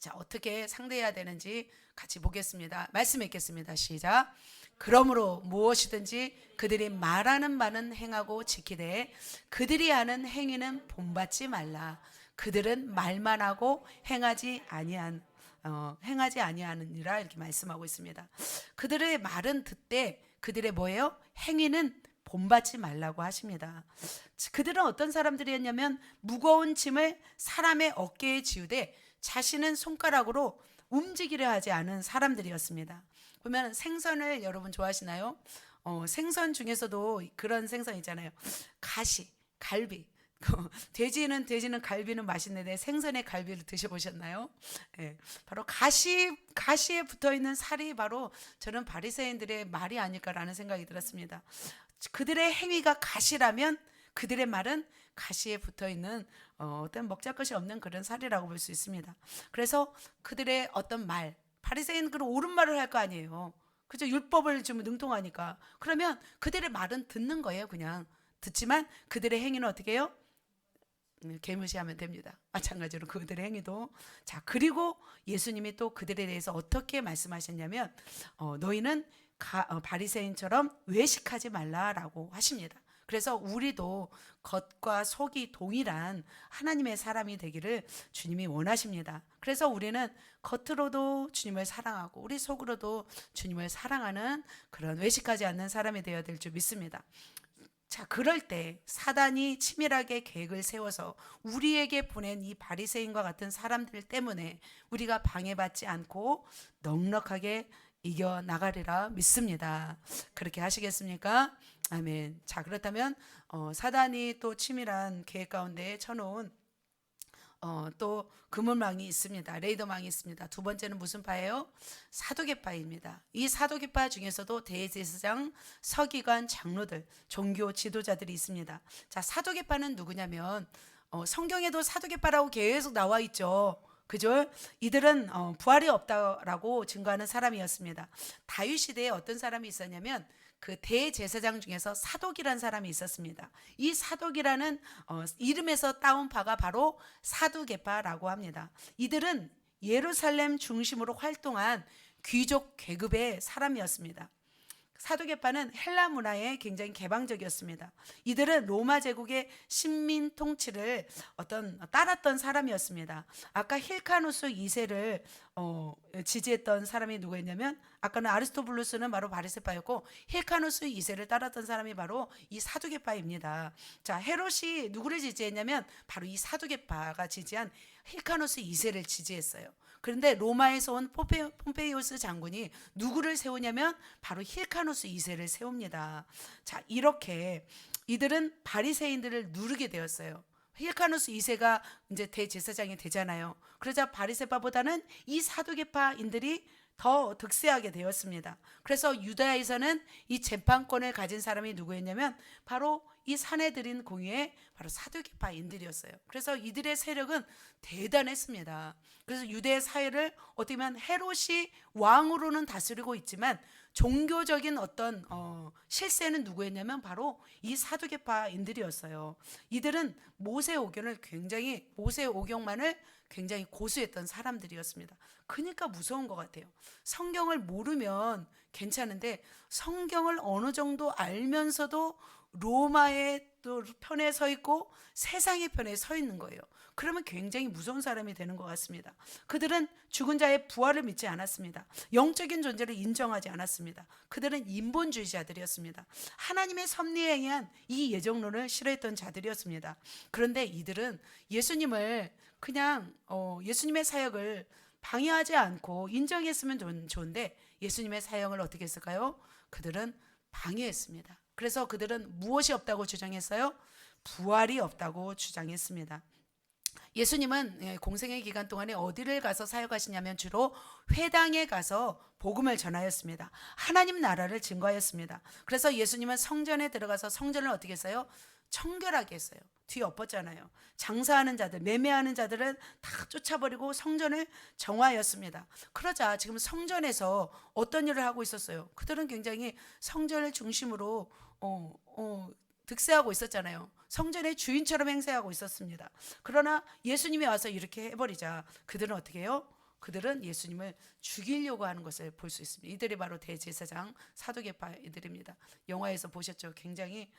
자, 어떻게 상대해야 되는지 같이 보겠습니다. 말씀 읽겠습니다. 시작. 그러므로 무엇이든지 그들이 말하는 바는 행하고 지키되 그들이 하는 행위는 본받지 말라. 그들은 말만 하고 행하지 아니하느니라 이렇게 말씀하고 있습니다. 그들의 말은 듣되 그들의 뭐예요? 행위는 본받지 말라고 하십니다. 그들은 어떤 사람들이었냐면 무거운 짐을 사람의 어깨에 지우되 자신은 손가락으로 움직이려 하지 않은 사람들이었습니다. 보면 생선을 여러분 좋아하시나요? 생선 중에서도 그런 생선 있잖아요. 가시, 갈비. 돼지는 갈비는 맛있는데 생선의 갈비를 드셔보셨나요? 네, 바로 가시에 붙어있는 살이 바로 저는 바리새인들의 말이 아닐까라는 생각이 들었습니다. 그들의 행위가 가시라면 그들의 말은 가시에 붙어있는 어떤 먹잘 것이 없는 그런 살이라고 볼 수 있습니다. 그래서 그들의 어떤 말, 바리새인 그런 옳은 말을 할 거 아니에요. 그죠? 율법을 좀 능통하니까. 그러면 그들의 말은 듣는 거예요. 그냥 듣지만 그들의 행위는 어떻게 해요? 개무시하면 됩니다. 마찬가지로 그들의 행위도. 자, 그리고 예수님이 또 그들에 대해서 어떻게 말씀하셨냐면 너희는 바리새인처럼 외식하지 말라라고 하십니다. 그래서 우리도 겉과 속이 동일한 하나님의 사람이 되기를 주님이 원하십니다. 그래서 우리는 겉으로도 주님을 사랑하고 우리 속으로도 주님을 사랑하는 그런 외식하지 않는 사람이 되어야 될 줄 믿습니다. 자, 그럴 때 사단이 치밀하게 계획을 세워서 우리에게 보낸 이 바리새인과 같은 사람들 때문에 우리가 방해받지 않고 넉넉하게 이겨나가리라 믿습니다. 그렇게 하시겠습니까? 아멘. 자, 그렇다면 사단이 또 치밀한 계획 가운데 쳐놓은 또 그물망이 있습니다. 레이더망이 있습니다. 두 번째는 무슨 파예요? 사두개파입니다. 이 사두개파 중에서도 대제사장, 서기관, 장로들, 종교 지도자들이 있습니다. 자, 사두개파는 누구냐면 성경에도 사두개파라고 계속 나와 있죠. 그죠? 이들은 부활이 없다라고 증거하는 사람이었습니다. 다윗 시대에 어떤 사람이 있었냐면 그 대제사장 중에서 사독이라는 사람이 있었습니다. 이 사독이라는 이름에서 따온 바가 바로 사두개파라고 합니다. 이들은 예루살렘 중심으로 활동한 귀족 계급의 사람이었습니다. 사두개파는 헬라 문화에 굉장히 개방적이었습니다. 이들은 로마 제국의 식민 통치를 따랐던 사람이었습니다. 아까 힐카누스 2세를 지지했던 사람이 누구였냐면 아까는 아리스토블루스는 바로 바리새파였고 힐카누스 2세를 따랐던 사람이 바로 이 사두개파입니다. 자, 헤롯이 누구를 지지했냐면 바로 이 사두개파가 지지한 힐카누스 2세를 지지했어요. 그런데 로마에서 온 폼페이오스 장군이 누구를 세우냐면 바로 힐카누스 2세를 세웁니다. 자, 이렇게 이들은 바리새인들을 누르게 되었어요. 힐카누스 2세가 이제 대제사장이 되잖아요. 그러자 바리새파보다는 이 사두개파인들이 더 득세하게 되었습니다. 그래서 유다에서는 이 재판권을 가진 사람이 누구였냐면 바로 이 사내들인 공의의 바로 사두개파인들이었어요. 그래서 이들의 세력은 대단했습니다. 그래서 유대 사회를 어떻게 보면 헤롯이 왕으로는 다스리고 있지만 종교적인 어떤 실세는 누구였냐면 바로 이 사두개파인들이었어요. 이들은 모세 오경만을 굉장히 고수했던 사람들이었습니다. 그러니까 무서운 것 같아요. 성경을 모르면 괜찮은데 성경을 어느 정도 알면서도 로마의 또 편에 서 있고 세상의 편에 서 있는 거예요. 그러면 굉장히 무서운 사람이 되는 것 같습니다. 그들은 죽은 자의 부활을 믿지 않았습니다. 영적인 존재를 인정하지 않았습니다. 그들은 인본주의자들이었습니다. 하나님의 섭리에 의한 이 예정론을 싫어했던 자들이었습니다. 그런데 이들은 예수님을 그냥 예수님의 사역을 방해하지 않고 인정했으면 좋은데 예수님의 사역을 어떻게 했을까요? 그들은 방해했습니다. 그래서 그들은 무엇이 없다고 주장했어요? 부활이 없다고 주장했습니다. 예수님은 공생의 기간 동안에 어디를 가서 사역하시냐면 주로 회당에 가서 복음을 전하였습니다. 하나님 나라를 증거하였습니다. 그래서 예수님은 성전에 들어가서 성전을 어떻게 했어요? 청결하게 했어요. 뒤에 엎었잖아요. 장사하는 자들, 매매하는 자들은 다 쫓아버리고 성전을 정화하였습니다. 그러자 지금 성전에서 어떤 일을 하고 있었어요? 그들은 굉장히 성전을 중심으로 득세하고 있었잖아요. 성전의 주인처럼 행세하고 있었습니다. 그러나 예수님이 와서 이렇게 해버리자 그들은 어떻게 해요? 그들은 예수님을 죽이려고 하는 것을 볼 수 있습니다. 이들이 바로 대제사장 사두개파이들입니다. 영화에서 보셨죠? 굉장히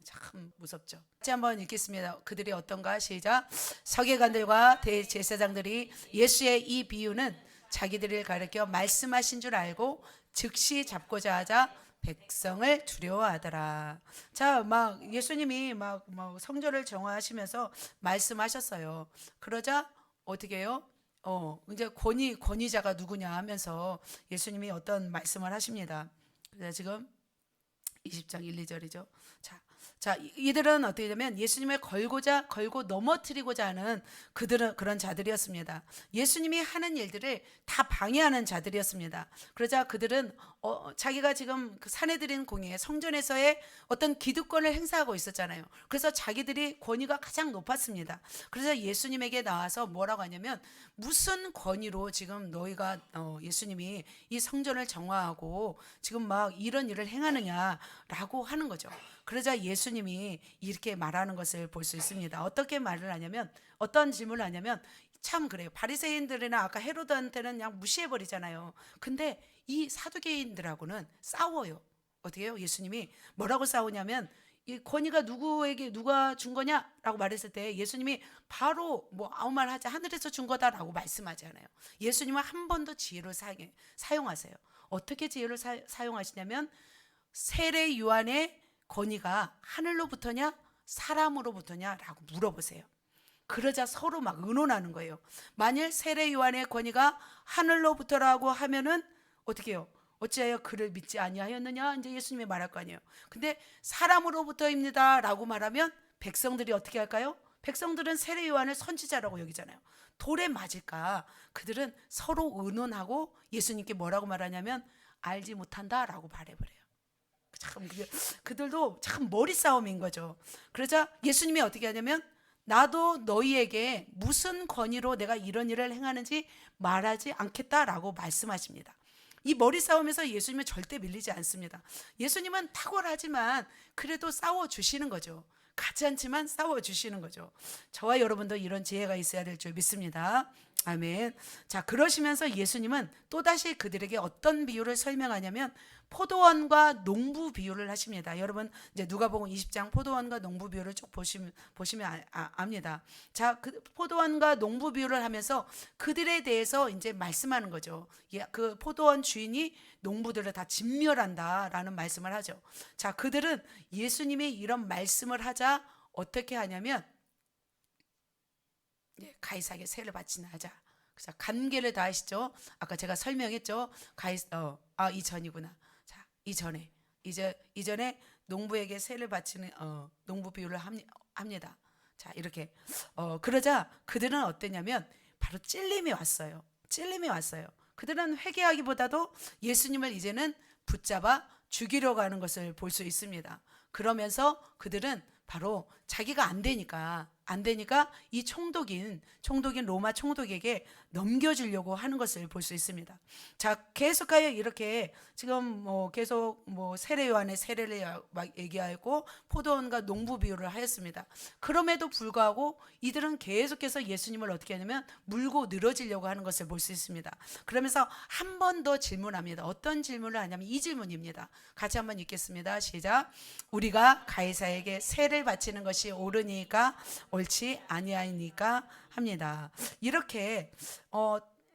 참 무섭죠. 같이 한번 읽겠습니다. 그들이 어떤가? 시작. 서기관들과 대제사장들이 예수의 이 비유는 자기들을 가리켜 말씀하신 줄 알고 즉시 잡고자 하자 백성을 두려워하더라. 자, 막 예수님이 막 성전을 정화하시면서 말씀하셨어요. 그러자 어떻게 해요? 이제 권위자가 누구냐 하면서 예수님이 어떤 말씀을 하십니다. 그래서 지금 20장 1, 2절이죠. 자, 이들은 어떻게 되면 예수님을 걸고 넘어뜨리고자 하는 그런 자들이었습니다. 예수님이 하는 일들을 다 방해하는 자들이었습니다. 그러자 그들은 자기가 지금 그 사내들인 공의의 성전에서의 어떤 기득권을 행사하고 있었잖아요. 그래서 자기들이 권위가 가장 높았습니다. 그래서 예수님에게 나와서 뭐라고 하냐면 무슨 권위로 지금 너희가 예수님이 이 성전을 정화하고 지금 막 이런 일을 행하느냐라고 하는 거죠. 그러자 예수님이 이렇게 말하는 것을 볼 수 있습니다. 어떻게 말을 하냐면 어떤 질문을 하냐면 참 그래요. 바리새인들이나 아까 헤로드한테는 그냥 무시해 버리잖아요. 근데 이 사두개인들하고는 싸워요. 어떻게 해요? 예수님이 뭐라고 싸우냐면 이 권위가 누가 준 거냐라고 말했을 때 예수님이 바로 뭐 아무 말 하지 하늘에서 준 거다라고 말씀하지 않아요. 예수님은 한 번 더 지혜를 사용하세요. 어떻게 지혜를 사용하시냐면 세례 요한의 권위가 하늘로부터냐 사람으로부터냐라고 물어보세요. 그러자 서로 막 의논하는 거예요. 만일 세례 요한의 권위가 하늘로부터라고 하면은 어떻게 해요? 어찌하여 그를 믿지 아니하였느냐? 이제 예수님이 말할 거 아니에요. 근데 사람으로부터입니다라고 말하면 백성들이 어떻게 할까요? 백성들은 세례 요한을 선지자라고 여기잖아요. 돌에 맞을까? 그들은 서로 의논하고 예수님께 뭐라고 말하냐면 알지 못한다라고 말해버려요. 참 그들도 참 머리 싸움인 거죠. 그러자 예수님이 어떻게 하냐면 나도 너희에게 무슨 권위로 내가 이런 일을 행하는지 말하지 않겠다라고 말씀하십니다. 이 머리 싸움에서 예수님은 절대 밀리지 않습니다. 예수님은 탁월하지만 그래도 싸워주시는 거죠. 가지 않지만 싸워주시는 거죠. 저와 여러분도 이런 지혜가 있어야 될 줄 믿습니다. 아멘. 자, 그러시면서 예수님은 또다시 그들에게 어떤 비유를 설명하냐면 포도원과 농부 비유를 하십니다. 여러분 이제 누가복음 20장 포도원과 농부 비유를 쭉 보시면 압니다. 자, 그 포도원과 농부 비유를 하면서 그들에 대해서 이제 말씀하는 거죠. 그 포도원 주인이 농부들을 다 진멸한다라는 말씀을 하죠. 자, 그들은 예수님이 이런 말씀을 하자 어떻게 하냐면 가이사에게 세를 바치나 하자. 그래서 간계를 다하시죠. 아까 제가 설명했죠. 이전이구나. 자, 이전에 농부에게 세를 바치는 농부 비유를 합니다. 자, 이렇게 그러자 그들은 어땠냐면 바로 찔림이 왔어요. 찔림이 왔어요. 그들은 회개하기보다도 예수님을 이제는 붙잡아 죽이려고 하는 것을 볼 수 있습니다. 그러면서 그들은 바로 자기가 안 되니까 이 총독인 로마 총독에게 넘겨주려고 하는 것을 볼 수 있습니다. 자, 계속하여 이렇게 지금 뭐 계속 뭐 세례 요한의 세례를 막 얘기하고 포도원과 농부 비유를 하였습니다. 그럼에도 불구하고 이들은 계속해서 예수님을 어떻게 하냐면 물고 늘어지려고 하는 것을 볼 수 있습니다. 그러면서 한 번 더 질문합니다. 어떤 질문을 하냐면 이 질문입니다. 같이 한번 읽겠습니다. 시작. 우리가 가이사에게 세를 바치는 것이 옳으니까 옳지 아니하니까 합니다. 이렇게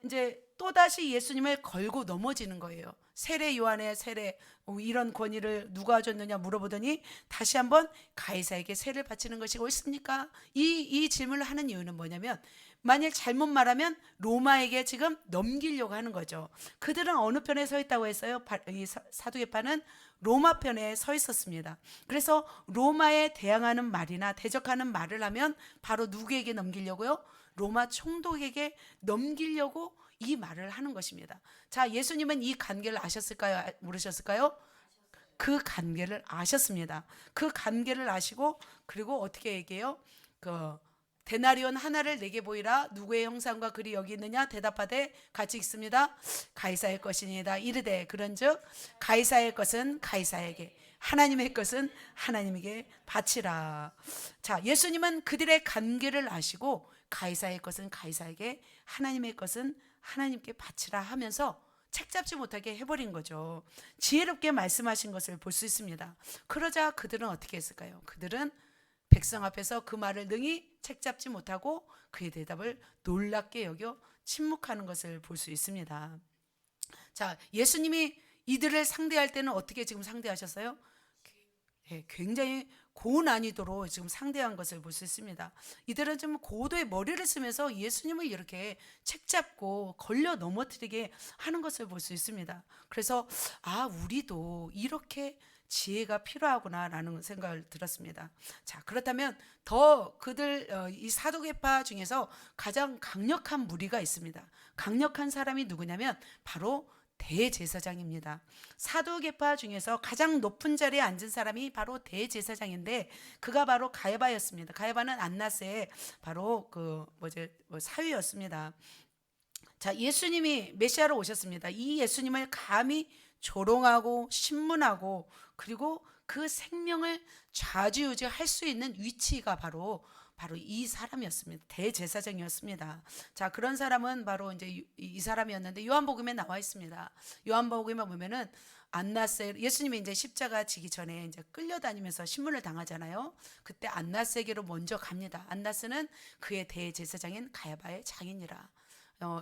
이제 또다시 예수님을 걸고 넘어지는 거예요. 세례 요한의 세례 이런 권위를 누가 줬느냐 물어보더니 다시 한번 가이사에게 세를 바치는 것이 옳습니까? 이 질문을 하는 이유는 뭐냐면 만일 잘못 말하면 로마에게 지금 넘기려고 하는 거죠. 그들은 어느 편에 서 있다고 했어요? 이 사두개파는 로마 편에 서 있었습니다. 그래서 로마에 대항하는 말이나 대적하는 말을 하면 바로 누구에게 넘기려고요? 로마 총독에게 넘기려고 이 말을 하는 것입니다. 자, 예수님은 이 관계를 아셨을까요? 모르셨을까요? 그 관계를 아셨습니다. 그 관계를 아시고 그리고 어떻게 얘기해요? 데나리온 하나를 내게 보이라. 누구의 형상과 글이 여기 있느냐? 대답하되 같이 읽습니다. 가이사의 것이니이다. 이르되 그런즉 가이사의 것은 가이사에게, 하나님의 것은 하나님에게 바치라. 자, 예수님은 그들의 관계를 아시고 가이사의 것은 가이사에게, 하나님의 것은 하나님께 바치라 하면서 책잡지 못하게 해버린 거죠. 지혜롭게 말씀하신 것을 볼 수 있습니다. 그러자 그들은 어떻게 했을까요? 그들은 백성 앞에서 그 말을 능히 책잡지 못하고 그의 대답을 놀랍게 여겨 침묵하는 것을 볼 수 있습니다. 자, 예수님이 이들을 상대할 때는 어떻게 지금 상대하셨어요? 굉장히 고난이도로 지금 상대한 것을 볼 수 있습니다. 이들은 좀 고도의 머리를 쓰면서 예수님을 이렇게 책잡고 걸려 넘어뜨리게 하는 것을 볼 수 있습니다. 그래서 우리도 이렇게 지혜가 필요하구나라는 생각을 들었습니다. 자, 그렇다면 더 그들 이 사두개파 중에서 가장 강력한 무리가 있습니다. 강력한 사람이 누구냐면 바로 대제사장입니다. 사두개파 중에서 가장 높은 자리에 앉은 사람이 바로 대제사장인데 그가 바로 가야바였습니다. 가야바는 안나스의 바로 사위였습니다. 자, 예수님이 메시아로 오셨습니다. 이 예수님을 감히 조롱하고 신문하고 그리고 그 생명을 좌지우지할 수 있는 위치가 바로 이 사람이었습니다. 대제사장이었습니다. 자, 그런 사람은 바로 이제 이 사람이었는데 요한복음에 나와 있습니다. 요한복음에 보면은 안나스, 예수님이 이제 십자가 지기 전에 이제 끌려다니면서 신문을 당하잖아요. 그때 안나스에게로 먼저 갑니다. 안나스는 그의 대제사장인 가야바의 장인이라.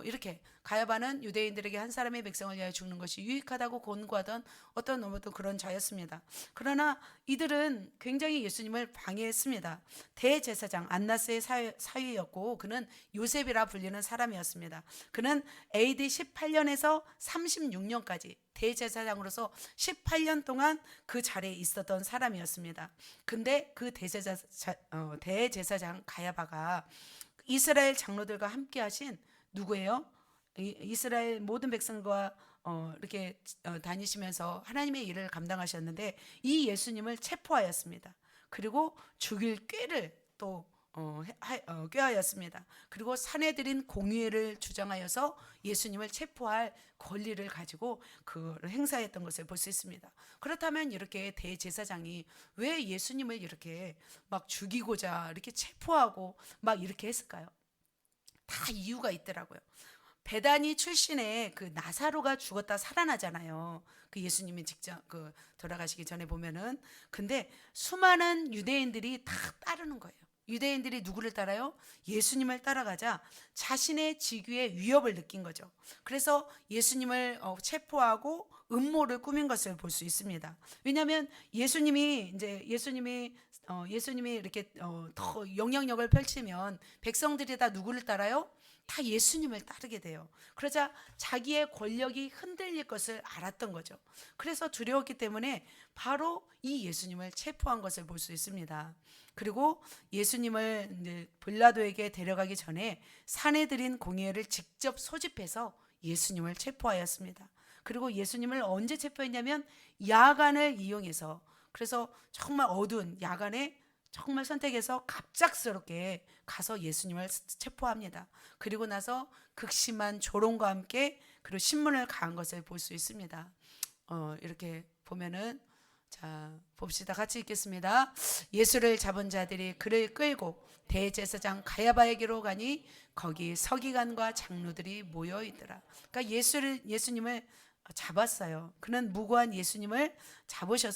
이렇게 가야바는 유대인들에게 한 사람의 백성을 위하여 죽는 것이 유익하다고 권고하던 어떤 그런 자였습니다. 그러나 이들은 굉장히 예수님을 방해했습니다. 대제사장 안나스의 사위였고 그는 요셉이라 불리는 사람이었습니다. 그는 AD 18년에서 36년까지 대제사장으로서 18년 동안 그 자리에 있었던 사람이었습니다. 근데 그 대제사장 가야바가 이스라엘 장로들과 함께 하신 누구예요? 이스라엘 모든 백성과 이렇게 다니시면서 하나님의 일을 감당하셨는데 이 예수님을 체포하였습니다. 그리고 죽일 꾀를 또 꾀하였습니다. 그리고 사내들인 공의를 주장하여서 예수님을 체포할 권리를 가지고 그 행사했던 것을 볼 수 있습니다. 그렇다면 이렇게 대제사장이 왜 예수님을 이렇게 막 죽이고자 이렇게 체포하고 막 이렇게 했을까요? 다 이유가 있더라고요. 베다니 출신의 그 나사로가 죽었다 살아나잖아요. 그 예수님이 직접 돌아가시기 전에 보면은. 근데 수많은 유대인들이 다 따르는 거예요. 유대인들이 누구를 따라요? 예수님을 따라가자 자신의 직위에 위협을 느낀 거죠. 그래서 예수님을 체포하고 음모를 꾸민 것을 볼 수 있습니다. 왜냐하면 예수님이 이렇게 더 영향력을 펼치면 백성들이 다 누구를 따라요? 다 예수님을 따르게 돼요. 그러자 자기의 권력이 흔들릴 것을 알았던 거죠. 그래서 두려웠기 때문에 바로 이 예수님을 체포한 것을 볼 수 있습니다. 그리고 예수님을 이제 빌라도에게 데려가기 전에 사내들인 공회를 직접 소집해서 예수님을 체포하였습니다. 그리고 예수님을 언제 체포했냐면 야간을 이용해서, 그래서 정말 어두운 야간에 정말 선택해서 갑작스럽게 가서 예수님을 체포합니다. 그리고 나서 극심한 조롱과 함께 그리고 신문을 가한 것을 볼 수 있습니다. 이렇게 보면은, 자 봅시다. 같이 읽겠습니다. 예수를 잡은 자들이 그를 끌고 대제사장 가야바에게로 가니 거기 서기관과 장로들이 모여 있더라. 그러니까 예수님을 잡았어요. 그는 무고한 예수님을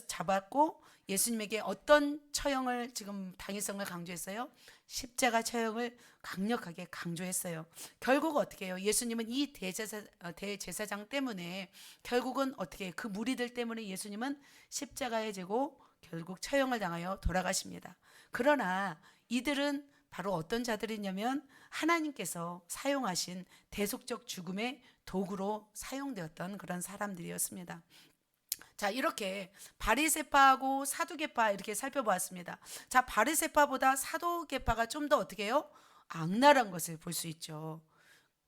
잡았고 예수님에게 어떤 처형을 지금 당위성을 강조했어요? 십자가 처형을 강력하게 강조했어요. 결국 어떻게 해요? 예수님은 이 대제사장 때문에 결국은 어떻게 그 무리들 때문에 예수님은 십자가에 지고 결국 처형을 당하여 돌아가십니다. 그러나 이들은 바로 어떤 자들이냐면 하나님께서 사용하신 대속적 죽음의 도구로 사용되었던 그런 사람들이었습니다. 자, 이렇게 바리새파하고 사두개파 이렇게 살펴보았습니다. 자, 바리새파보다 사두개파가 좀 더 어떻게 해요? 악랄한 것을 볼 수 있죠.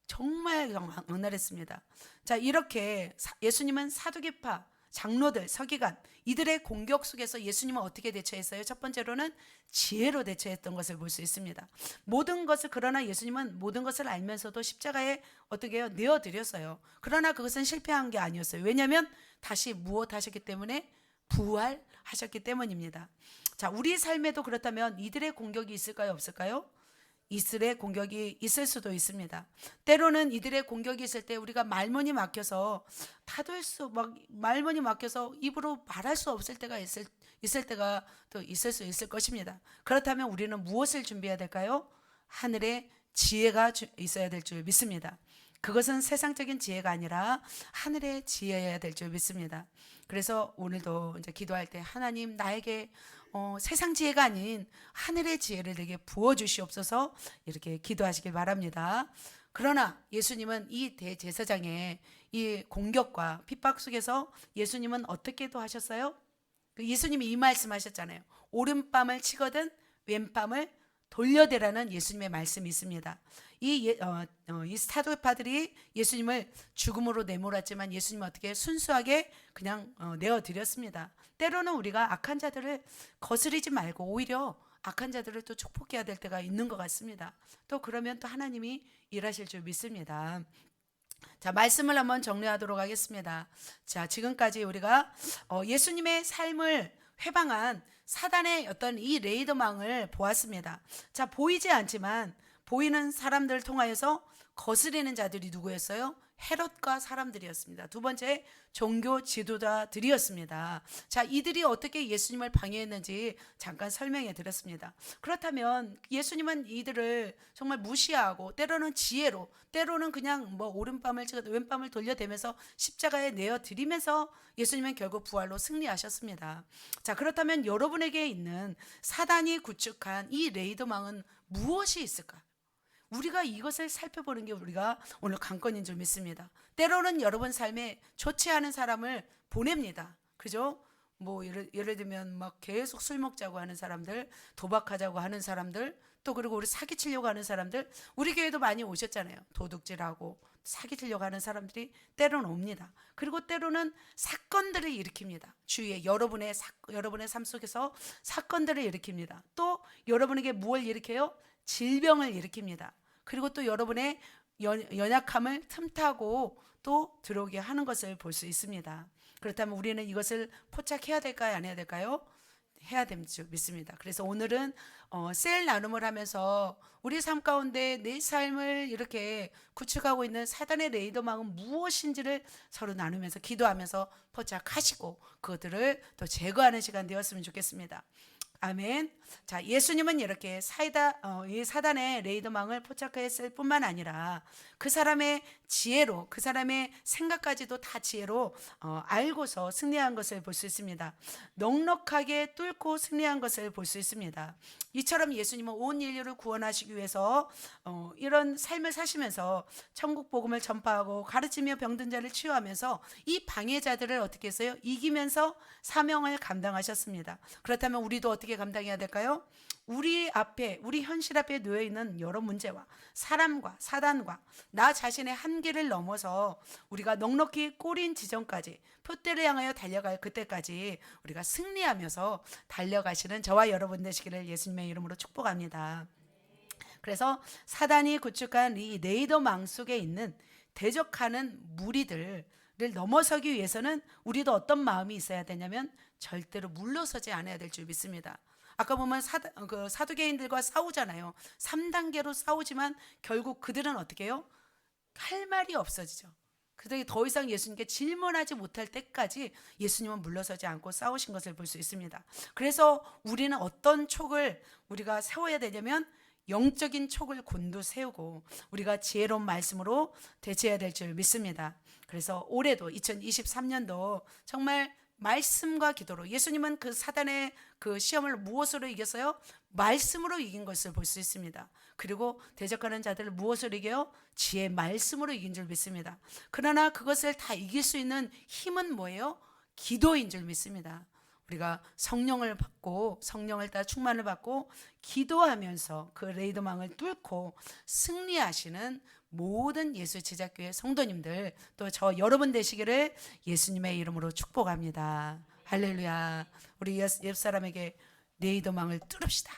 정말 악랄했습니다. 자, 이렇게 예수님은 사두개파, 장로들, 서기관 이들의 공격 속에서 예수님은 어떻게 대처했어요? 첫 번째로는 지혜로 대처했던 것을 볼 수 있습니다. 모든 것을, 그러나 예수님은 모든 것을 알면서도 십자가에 어떻게 해요? 내어드렸어요. 그러나 그것은 실패한 게 아니었어요. 왜냐하면 다시 무엇하셨기 때문에? 부활하셨기 때문입니다. 자, 우리 삶에도 그렇다면 이들의 공격이 있을까요? 없을까요? 이들의 공격이 있을 수도 있습니다. 때로는 이들의 공격이 있을 때 우리가 말문이 막혀서 말문이 막혀서 입으로 말할 수 없을 때가 있을 때가 또 있을 수 있을 것입니다. 그렇다면 우리는 무엇을 준비해야 될까요? 하늘의 지혜가 있어야 될 줄 믿습니다. 그것은 세상적인 지혜가 아니라 하늘의 지혜여야 될 줄 믿습니다. 그래서 오늘도 이제 기도할 때 하나님 나에게 세상 지혜가 아닌 하늘의 지혜를 내게 부어주시옵소서 이렇게 기도하시길 바랍니다. 그러나 예수님은 이 대제사장의 이 공격과 핍박 속에서 예수님은 어떻게도 하셨어요? 예수님이 이 말씀하셨잖아요. 오른밤을 치거든 왼밤을 돌려대라는 예수님의 말씀이 있습니다. 이 사도파들이 예수님을 죽음으로 내몰았지만 예수님은 어떻게 순수하게 그냥 내어드렸습니다. 때로는 우리가 악한 자들을 거스르지 말고 오히려 악한 자들을 또 축복해야 될 때가 있는 것 같습니다. 또 그러면 또 하나님이 일하실 줄 믿습니다. 자, 말씀을 한번 정리하도록 하겠습니다. 자, 지금까지 우리가 예수님의 삶을 회방한 사단의 어떤 이 레이더망을 보았습니다. 자, 보이지 않지만 보이는 사람들을 통하여서 거스르는 자들이 누구였어요? 헤롯과 사람들이었습니다. 두 번째, 종교 지도자들이었습니다. 자, 이들이 어떻게 예수님을 방해했는지 잠깐 설명해 드렸습니다. 그렇다면 예수님은 이들을 정말 무시하고 때로는 지혜로, 때로는 그냥 오른밤을 찍어도 왼밤을 돌려대면서 십자가에 내어드리면서 예수님은 결국 부활로 승리하셨습니다. 자, 그렇다면 여러분에게 있는 사단이 구축한 이 레이더망은 무엇이 있을까? 우리가 이것을 살펴보는 게 우리가 오늘 관건인 줄 믿습니다. 때로는 여러분 삶에 좋지 않은 사람을 보냅니다. 그죠? 예를 들면 막 계속 술 먹자고 하는 사람들, 도박하자고 하는 사람들, 또 그리고 우리 사기치려고 하는 사람들, 우리 교회도 많이 오셨잖아요. 도둑질하고 사기치려고 하는 사람들이 때로는 옵니다. 그리고 때로는 사건들을 일으킵니다. 주위에 여러분의 삶 속에서 사건들을 일으킵니다. 또 여러분에게 무엇을 일으켜요? 질병을 일으킵니다. 그리고 또 여러분의 연약함을 틈타고 또 들어오게 하는 것을 볼 수 있습니다. 그렇다면 우리는 이것을 포착해야 될까요? 안 해야 될까요? 해야 될 줄 믿습니다. 그래서 오늘은 셀 나눔을 하면서 우리 삶 가운데 내 삶을 이렇게 구축하고 있는 사단의 레이더망은 무엇인지를 서로 나누면서 기도하면서 포착하시고 그것들을 또 제거하는 시간 되었으면 좋겠습니다. 아멘. 자, 예수님은 이렇게 이 사단의 레이더망을 포착했을 뿐만 아니라 그 사람의 지혜로, 그 사람의 생각까지도 다 지혜로 알고서 승리한 것을 볼 수 있습니다. 넉넉하게 뚫고 승리한 것을 볼 수 있습니다. 이처럼 예수님은 온 인류를 구원하시기 위해서 이런 삶을 사시면서 천국 복음을 전파하고 가르치며 병든 자를 치유하면서 이 방해자들을 어떻게 했어요? 이기면서 사명을 감당하셨습니다. 그렇다면 우리도 어떻게 감당해야 될까요? 우리 현실 앞에 놓여 있는 여러 문제와 사람과 사단과 나 자신의 한계를 넘어서 우리가 넉넉히 꼬린 지점까지 표대를 향하여 달려갈 그때까지 우리가 승리하면서 달려가시는 저와 여러분 되시기를 예수님의 이름으로 축복합니다. 그래서 사단이 구축한 이 레이더망 속에 있는 대적하는 무리들을 넘어서기 위해서는 우리도 어떤 마음이 있어야 되냐면 절대로 물러서지 않아야 될 줄 믿습니다. 아까 보면 사두개인들과 싸우잖아요. 3단계로 싸우지만 결국 그들은 어떻게 해요? 할 말이 없어지죠. 그들이 더 이상 예수님께 질문하지 못할 때까지 예수님은 물러서지 않고 싸우신 것을 볼 수 있습니다. 그래서 우리는 어떤 촉을 우리가 세워야 되냐면 영적인 촉을 곤두세우고 우리가 지혜로운 말씀으로 대체해야 될 줄 믿습니다. 그래서 올해도 2023년도 정말 말씀과 기도로 예수님은 그 사단의 그 시험을 무엇으로 이겼어요? 말씀으로 이긴 것을 볼 수 있습니다. 그리고 대적하는 자들을 무엇으로 이겨요? 지혜의 말씀으로 이긴 줄 믿습니다. 그러나 그것을 다 이길 수 있는 힘은 뭐예요? 기도인 줄 믿습니다. 우리가 성령을 받고 성령을 따라 충만을 받고 기도하면서 그 레이더망을 뚫고 승리하시는 모든 예수 제자교회 성도님들 또 저 여러분 되시기를 예수님의 이름으로 축복합니다. 할렐루야. 우리 옆 사람에게 레이더망을 뚫읍시다.